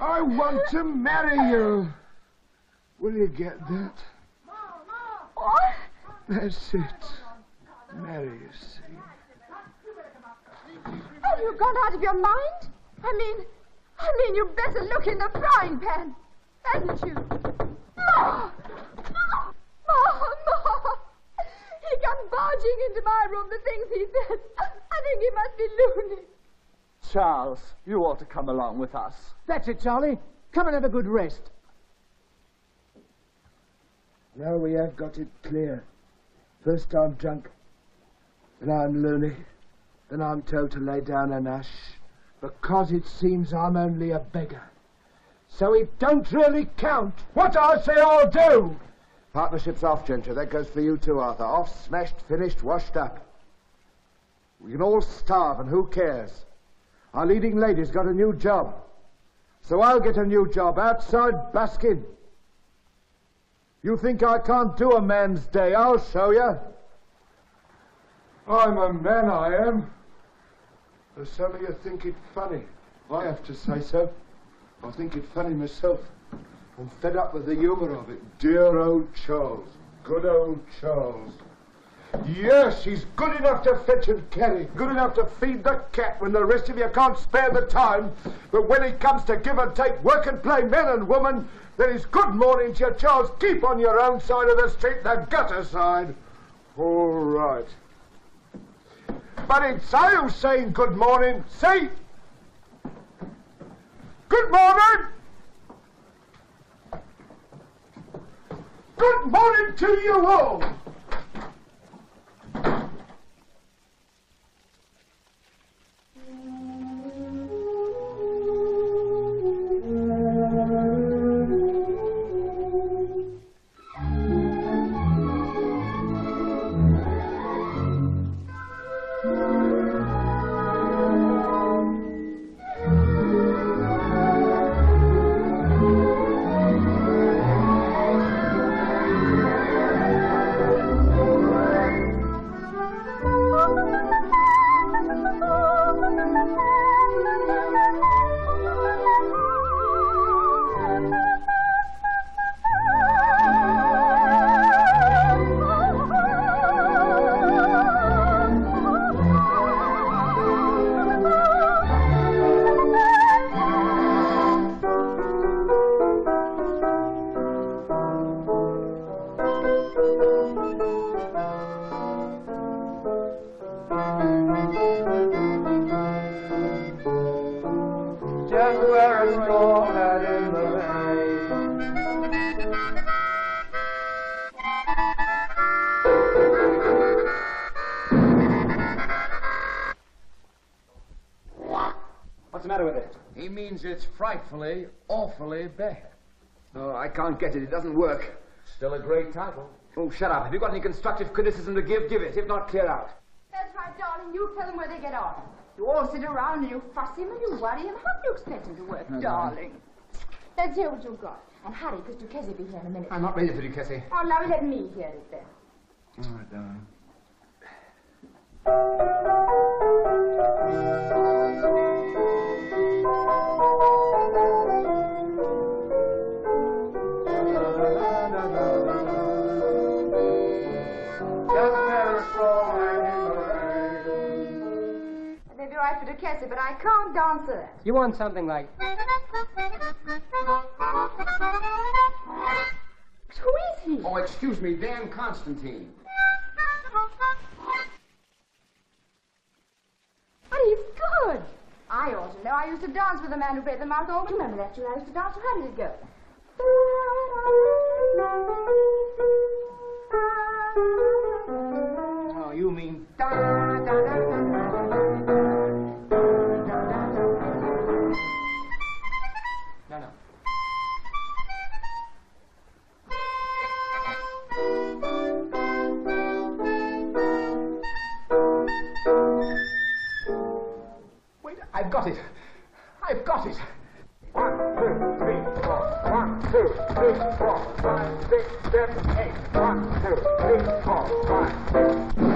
I want to marry you. Will you get that? What? That's it. Mary, you see. Have you gone out of your mind? I mean, you'd better look in the frying pan, hadn't you? Ma! He comes barging into my room, the things he said. I think he must be loony. Charles, you ought to come along with us. That's it, Charlie. Come and have a good rest. Now we have got it clear. First I'm drunk, then I'm loony, then I'm told to lay down an ash, because it seems I'm only a beggar. So it don't really count. What I say I'll do! Partnership's off, Gentry. That goes for you too, Arthur. Off, smashed, finished, washed up. We can all starve, and who cares? Our leading lady's got a new job. So I'll get a new job outside basking. You think I can't do a man's day? I'll show you. I'm a man, I am. Though some of you think it funny. I have to say so. I think it funny myself. I'm fed up with the humour of it. Dear old Charles. Good old Charles. Yes, he's good enough to fetch and carry. Good enough to feed the cat when the rest of you can't spare the time. But when he comes to give and take, work and play, man and woman, then it's good morning to you, Charles. Keep on your own side of the street, the gutter side. All right. But it's I who's saying good morning. Say, good morning. Good morning to you all. What's the matter with it? He means it's frightfully, awfully bad. Oh, I can't get it. It doesn't work. Still a great title. Oh, shut up. Have you got any constructive criticism to give? Give it. If not, clear out. That's right, darling. You tell them where they get on. You all sit around and you fuss him and you worry him. How do you expect him to work, darling? Let's hear what you've got. And hurry, because Duchesse will be here in a minute. I'm not ready for Duchesse. Oh, now let me hear it then. All right, darling. It may be right for Duchesse, but I can't dance it. You want something like... Who is he? Oh, excuse me, Dan Constantine. But he's good. I ought to know. I used to dance with the man who played the mouth organ. Remember that tune I used to dance? How did it go? Oh, you mean... No. Wait, I've got it. I've got it. 1, 2, 3, 4. 1, 2, 3, 4, 5, 6, 7, 8. 1, 2, 3, 4, 5, 6.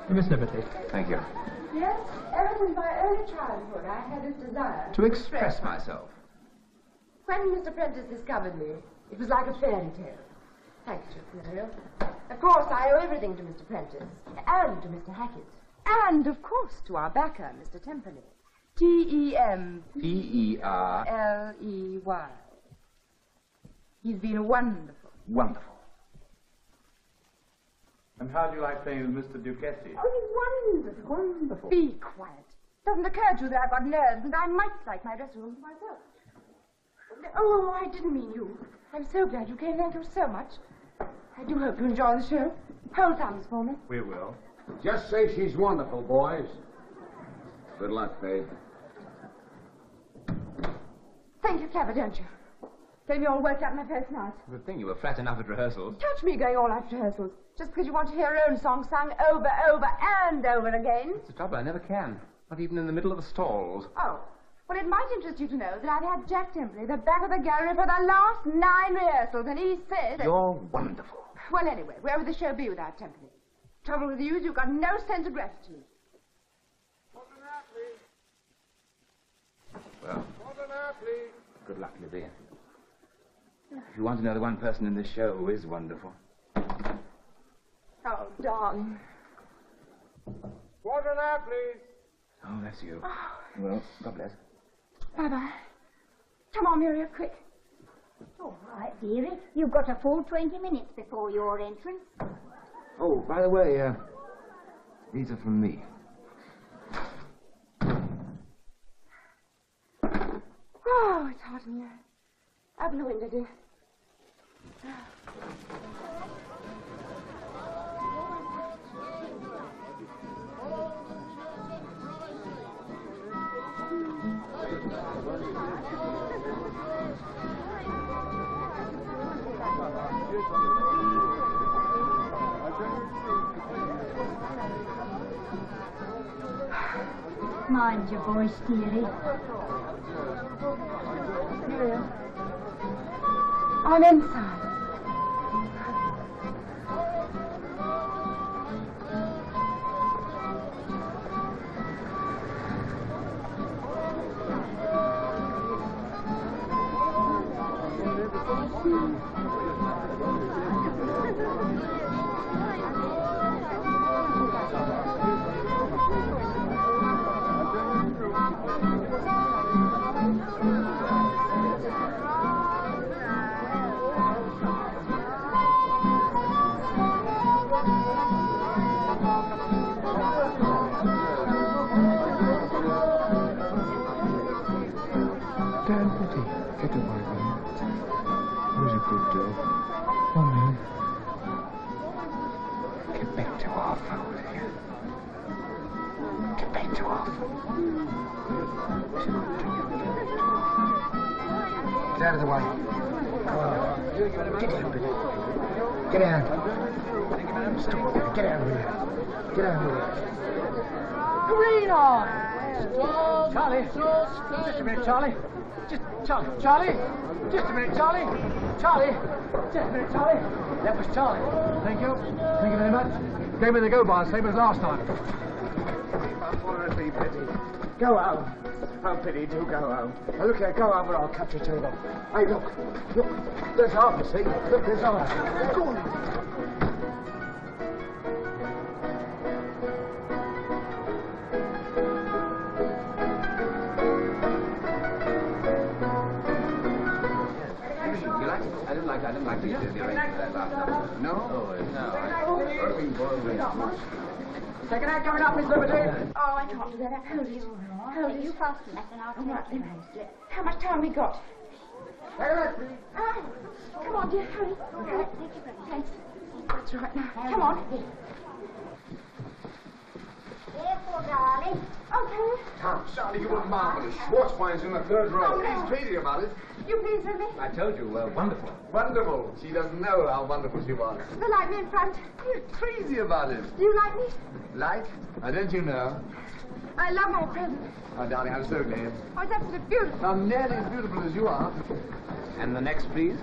Miss Liberty. Thank you. Yes, ever since my early childhood, I had this desire To express myself. When Mr. Prentice discovered me, it was like a fairy tale. Thank you, Muriel. Of course, I owe everything to Mr. Prentice, and to Mr. Hackett, and, of course, to our backer, Mr. Temperley. Temperley. He's been wonderful. Wonderful. And how do you like playing with Mr. Ducati? Oh, he's wonderful. Wonderful. Be quiet. Doesn't occur to you that I've got nerves and I might like my dressing room to myself. Oh, I didn't mean you. I'm so glad you came. Thank you so much. I do hope you enjoy the show. Hold thumbs for me. We will. Just say she's wonderful, boys. Good luck, babe. Think you're clever, don't you? Getting me all worked up in my first night. Good thing you were flat enough at rehearsals. Touch me going all out rehearsals. Just because you want to hear your own song sung over and over again. It's the trouble, I never can. Not even in the middle of the stalls. Oh. Well, it might interest you to know that I've had Jack Temperley, the back of the gallery, for the last 9 rehearsals, and he said... You're wonderful. Well, anyway, where would the show be without Temperley? Trouble with you is you've got no sense of gratitude. Well, good luck, Libby. If you want to know the one person in this show who is wonderful. Oh, darling. Water now, please. Oh, that's you. Oh. Well, God bless. Bye-bye. Come on, Muriel, quick. All right, dearie. You've got a full 20 minutes before your entrance. Oh, by the way, these are from me. Oh, it's hot in here. Open the window, dear. Mind your voice, dearie. Muriel, I'm inside. Get out of the way. Come on. Get down, Billy. Get down. Stop. Get out of here. Get out of here. Green on! Charlie! Just a minute, Charlie. Charlie! Just a minute, Charlie! Charlie! Just a minute, Charlie! That was Charlie. Thank you. Thank you very much. Gave me the go-bar, same as last time. Honestly, Betty. Go home. Oh, Biddy, do go home. Now, look here, go home or I'll cut your table. Hey, look. There's Arthur, see? Look, there's Arthur. Go on. I didn't like the arrangement of that last time. No? Second act coming up, Miss Liberty. Oh, I can't do that. Hold it. Hold it. You fasten that and I'll take it. How much time we got? Second act, please. Oh, come on, dear. Hurry. All right, take your breath. Thanks. That's right. Now, come on. Careful, darling. Okay. Tom, Charlie, you were marvelous. Schwarzwein's in the third row. Oh, He's crazy about it. You please with me? I told you, wonderful. Wonderful. She doesn't know how wonderful she was. The light me in front. You're crazy about it. Do you like me? Like? Don't you know? I love my present. Oh, darling, I'm so glad. Oh, it's absolutely beautiful. Not nearly as beautiful as you are. And the next, please.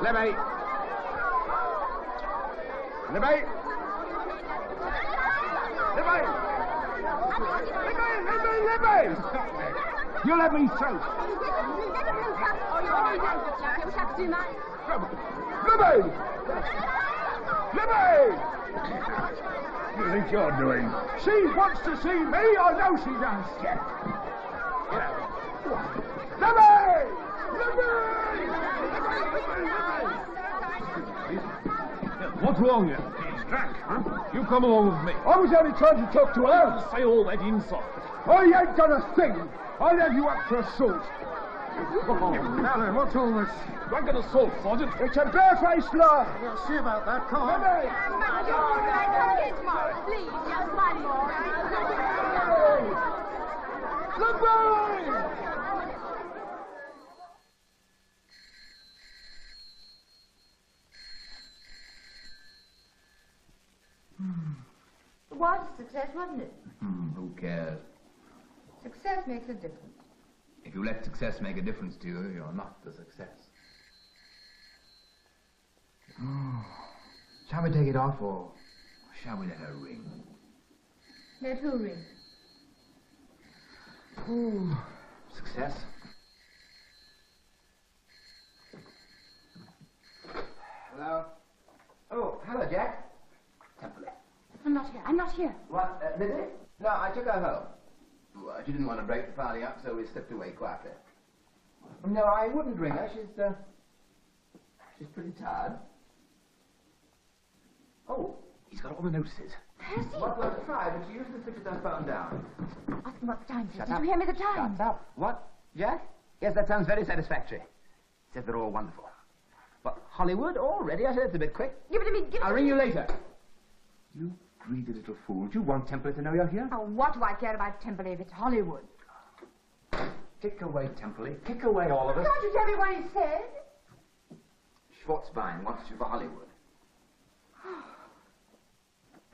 Libby! Libby! Libby! Libby! You let me through! Libby! Libby! What do you think you're doing? She wants to see me, I know she does. Get out. Libby! What's wrong here? He's drunk, huh? You come along with me. I was only trying to talk to her. Say all that inside. I ain't done a thing. I'll have you up for assault. Now then, what's all this? Drunken assault, Sergeant. It's a barefaced lie. We'll see about that, come on. Please, just one more. It was a success, wasn't it? Who cares? Success makes a difference. If you let success make a difference to you, you're not the success. Shall we take it off, or shall we let her ring? Let who ring? Ooh, success. Hello? Oh, hello, Jack. Temple. I'm not here. I'm not here. What, Lizzie? No, I took her home. Well, she didn't want to break the party up, so we slipped away quietly. No, I wouldn't ring her. She's pretty tired. Oh, he's got all the notices. Has he? What was 5, and she usually switches her phone down. Ask him what the time Shut is. Did up. you hear me the time? Shut up. What? Jack? Yes, that sounds very satisfactory. Says they're all wonderful. But Hollywood already? I said it's a bit quick. Give it to me. Give it I'll to ring me. you later. You greedy little fool. Do you want Temple to know you're here? Oh, what do I care about Temple if it's Hollywood? Kick away, Temple. Kick away, all of us. Can't you tell me what he said? Schwarzbein wants you for Hollywood.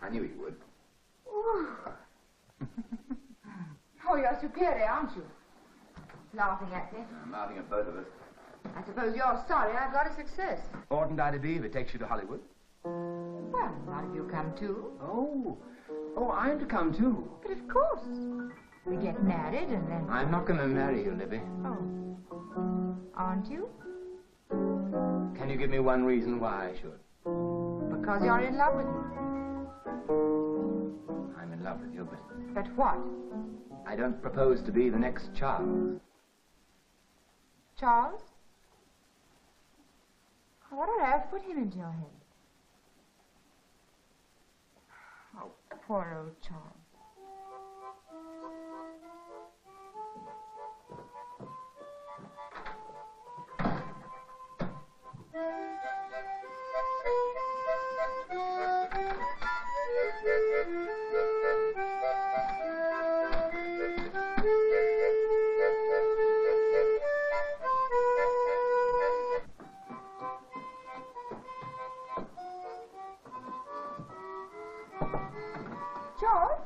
I knew he would. Oh, you're superior, aren't you? Laughing at me. I'm laughing at both of us. I suppose you're sorry I've got a success. Oughtn't I to be if it takes you to Hollywood? Well, not if you come too. Oh, I'm to come too. But of course. We get married and then... I'm not going to marry you, Libby. Oh. Aren't you? Can you give me one reason why I should? Because you're in love with me. I'm in love with you, but... But what? I don't propose to be the next Charles. Charles? What on earth put him into your head? Oh, poor old Charles. Charles?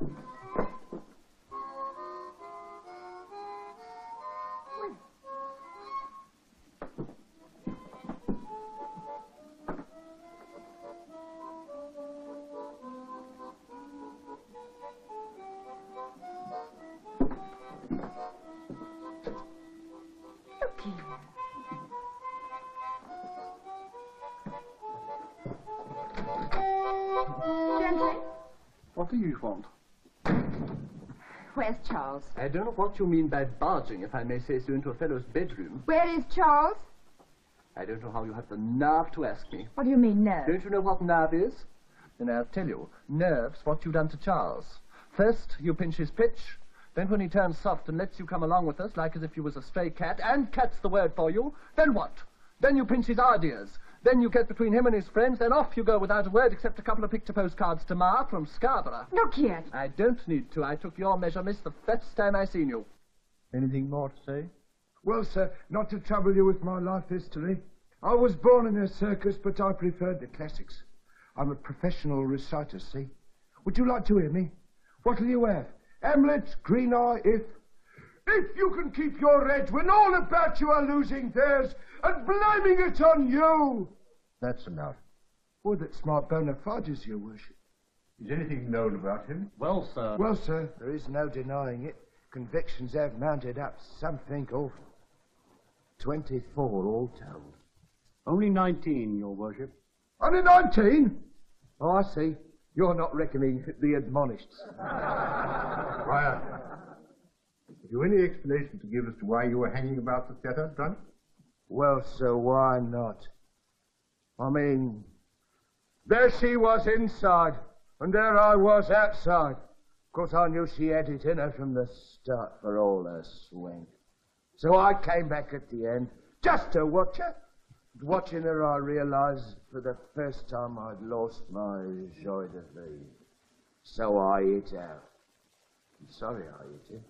Look here. Gently. What do you want? Where's Charles? I don't know what you mean by barging, if I may say so, into a fellow's bedroom. Where is Charles? I don't know how you have the nerve to ask me. What do you mean, nerve? Don't you know what nerve is? Then I'll tell you. Nerve's what you done to Charles. First, you pinch his pitch. Then when he turns soft and lets you come along with us, like as if you was a stray cat, and cat's the word for you, then what? Then you pinch his ideas. Then you get between him and his friends, then off you go without a word except a couple of picture postcards to Ma from Scarborough. Look here. I don't need to. I took your measure, miss, the first time I seen you. Anything more to say? Well, sir, not to trouble you with my life history. I was born in a circus, but I preferred the classics. I'm a professional reciter, see? Would you like to hear me? What'll you have? Hamlet, Green Eye, if you can keep your head when all about you are losing theirs and blaming it on you. That's enough. Well, that's my bona fides, your worship. Is anything known about him? Well, sir. Well, sir, there is no denying it. Convictions have mounted up something awful. 24 all told. Only 19, your worship. Only 19? Oh, I see. You're not reckoning the admonished. Friar, have you any explanation to give as to why you were hanging about the theatre, drunk? Well, sir, why not? I mean, there she was inside, and there I was outside. Of course, I knew she had it in her from the start for all her swank. So I came back at the end, just to watch her. Watching her, I realised for the first time I'd lost my joie de vivre. So I hit out. I'm sorry I hit it.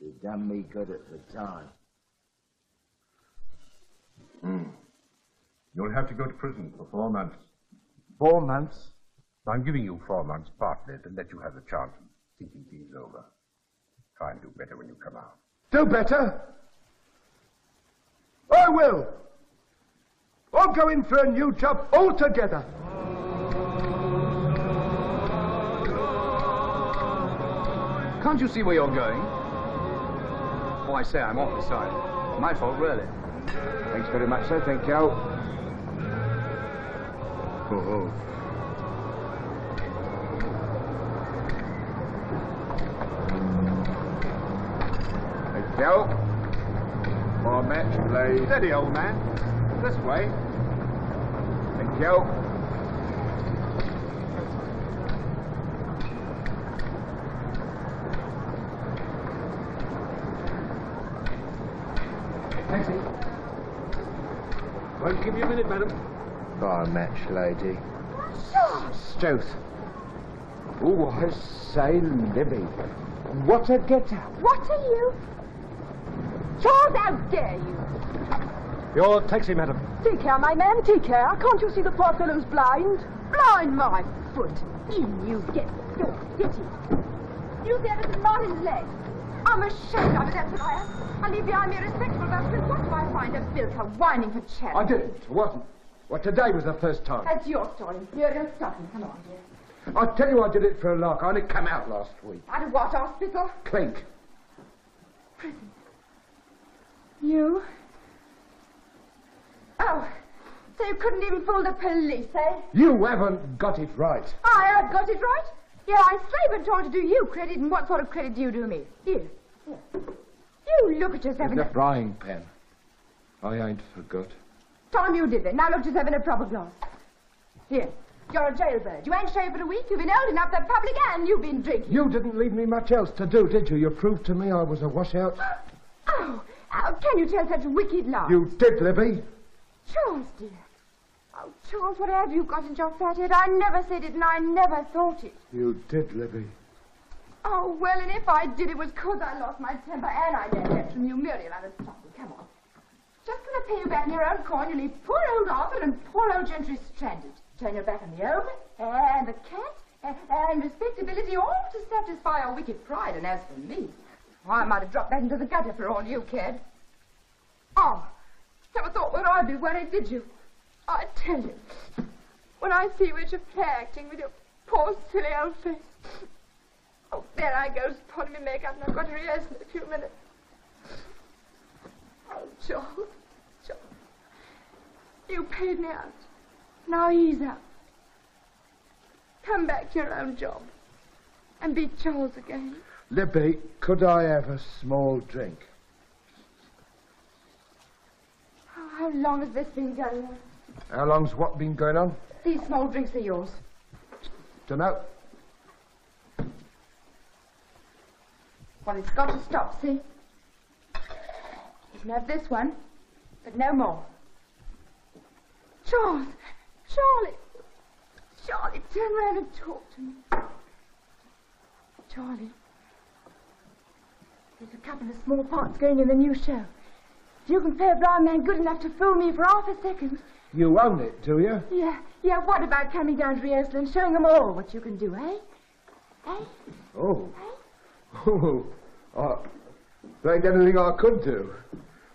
It done me good at the time. You'll have to go to prison for 4 months. 4 months? I'm giving you 4 months partly to let you have the chance of thinking things over. Try and do better when you come out. Do better? I will. I'll go in for a new job altogether. Can't you see where you're going? Oh, I say, I'm off the side. My fault, really. Thanks very much, sir. Thank you. Oh. Thank you. More match, please. Steady, old man. This way. Thank you. Taxi. Won't give you a minute, madam. Bar match, lady. Stoth. Oh, I say, Libby. What a get-up. What are you? Charles, how dare you? Your taxi, madam. Take care, my man, take care. Can't you see the poor fellow's blind? Blind, my foot. In you get. Go, get him. You see Edison Martin's leg? I'm ashamed of it, that's what I am. I leave behind me a respectable bastard. What do I find a bilker whining for charity? I didn't. It wasn't. Well, today was the first time. That's your story. Muriel Sutton, come on, dear. I tell you I did it for a lark. I only come out last week. Out of what hospital? Clink. Prison. You? Oh, so you couldn't even fool the police, eh? You haven't got it right. I have got it right. Yeah, I slave and told to do you credit, and what sort of credit do you do me? Here. You look at yourself in the frying pan. I ain't forgot. Time you did it. Now look at yourself in a proper glass. Here. You're a jailbird. You ain't shaved for a week. You've been holding up the public and you've been drinking. You didn't leave me much else to do, did you? You proved to me I was a washout. Oh, how can you tell such wicked lies? You did, Libby. Charles, dear. Oh, Charles, what have you got in your fat head? I never said it and I never thought it. You did, Libby. Oh, well, and if I did, it was 'cause I lost my temper and I learned that from you, Muriel. I was sorry. Come on. Just going to pay you back in your own coin, you leave poor old Arthur and poor old Gentry stranded. Turn your back on the home and the cat and respectability, all to satisfy your wicked pride. And as for me, I might have dropped that into the gutter for all you cared. Oh, never thought where I'd be worried, did you? I tell you, when I see you at your play acting with your poor silly old face. Oh, there I go, putting me makeup, and I've got to rehearse in a few minutes. Oh, Charles, you paid me out. Now he's out. Come back to your own job and be Charles again. Libby, could I have a small drink? Oh, how long has this been going on? How long's what been going on? These small drinks are yours. Dunno. Well, it's got to stop, see? You can have this one, but no more. Charles! Charlie! Charlie, turn around and talk to me. Charlie, there's a couple of small parts going in the new show. If you can play a blind man good enough to fool me for half a second... You own it, do you? Yeah, what about coming down to rehearsal and showing them all what you can do, eh? Eh? Oh. Oh. There ain't anything I could do.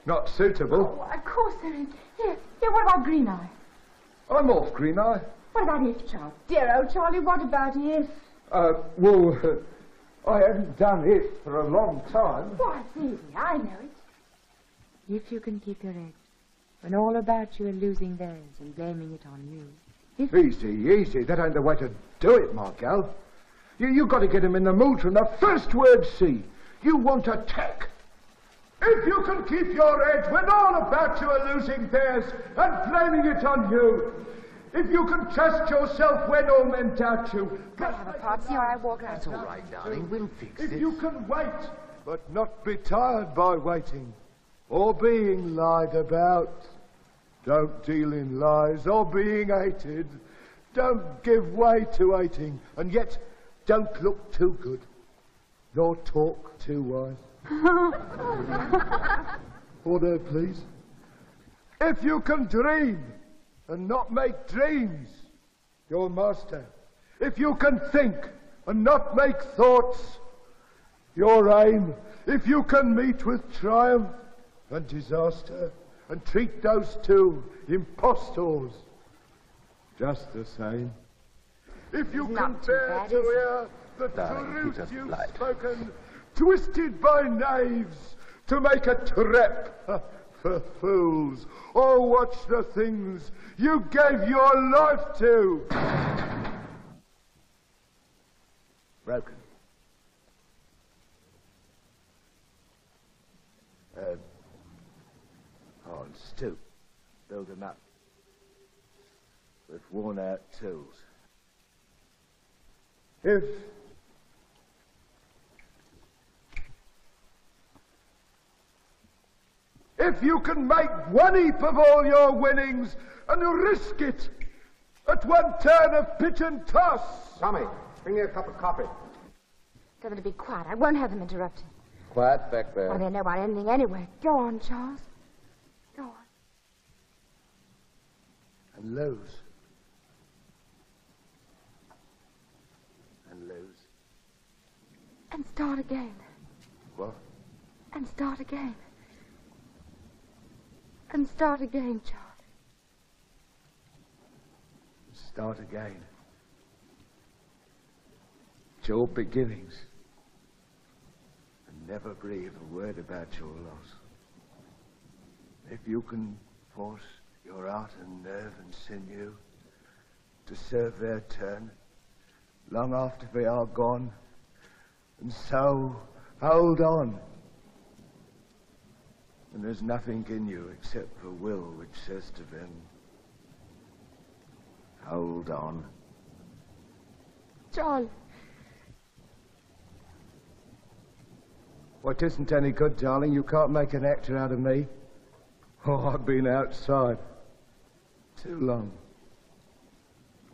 Not suitable. Oh, of course there ain't. Here, what about Green Eye? I'm off Green Eye. What about if, Charlie? Dear old Charlie, what about if? Well, I haven't done it for a long time. Why, it's easy, I know it. If you can keep your edge, when all about you are losing theirs and blaming it on you. Easy. That ain't the way to do it, my gal. You got to get him in the mood from the first word see. You want attack. If you can keep your edge when all about you are losing theirs and blaming it on you. If you can trust yourself when all men doubt you. Can I have a part, see, or I walk out? That's all right, darling. We'll fix it. If you can wait, but not be tired by waiting, or being lied about. Don't deal in lies or being hated. Don't give way to hating, and yet don't look too good, nor talk too wise. Order, please. If you can dream and not make dreams your master, if you can think and not make thoughts your aim, if you can meet with triumph and disaster and treat those two impostors just the same, if you can bear to hear the truth you've spoken, twisted by knaves to make a trap for fools, or watch the things you gave your life to. Broken. On stoop, build them up with worn-out tools. If you can make one heap of all your winnings and risk it at one turn of pitch and toss. Tommy, bring me a cup of coffee. Tell them to be quiet. I won't have them interrupted. Quiet back there. Well, they know about anything anyway. Go on, Charles. Go on. And lose. And lose. And start again. What? And start again. And start again, Charles. Start again. It's your beginnings. And never breathe a word about your loss. If you can force your heart and nerve and sinew to serve their turn, long after they are gone, and so hold on. And there's nothing in you except the will which says to them, hold on. Charlie. What isn't any good, darling, you can't make an actor out of me. Oh, I've been outside too long.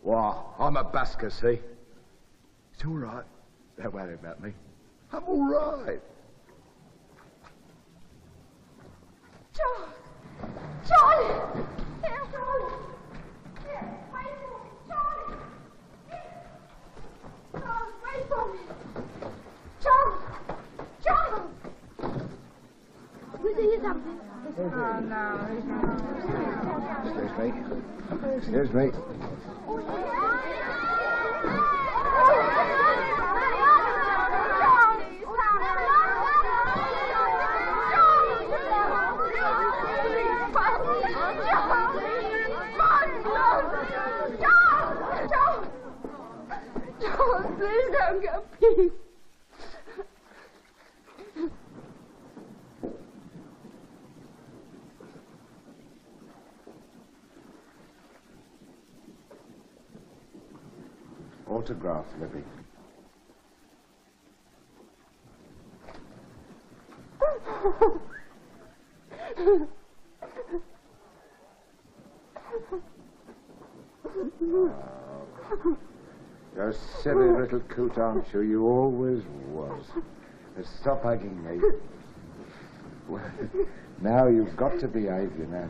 Wow, I'm a busker, see? It's all right. Don't worry about me. I'm all right. Charlie! Here, Charlie! Here, wait for me! Charlie! Here! Charles, wait for me! Charles! Charles! Was there something? Oh, no. Excuse me. Charles, please don't go, please. Autograph, Libby. You're a silly little coot, aren't you? You always was. Stop hugging me. Well, now you've got to behave, you know.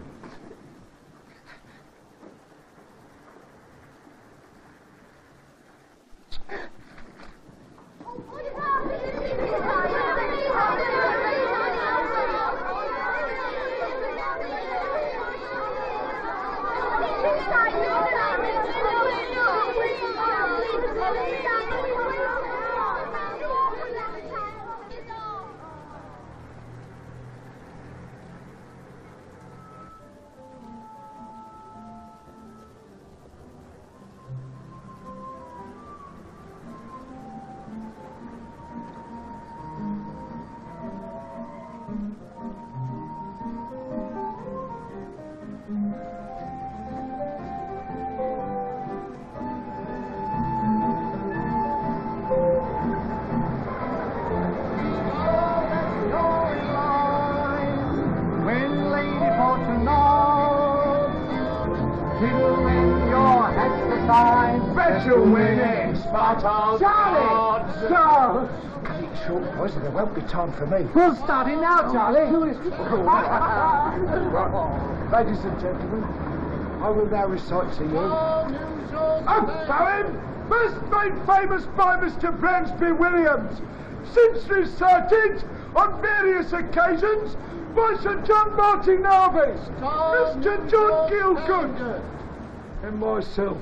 There won't be time for me. We'll start it now, Charlie. Ladies and gentlemen, I will now recite to you a poem first made famous by Mr. Bransby Williams, since recited on various occasions by Sir John Martin Narvis, Mr. John Gielgud, and myself.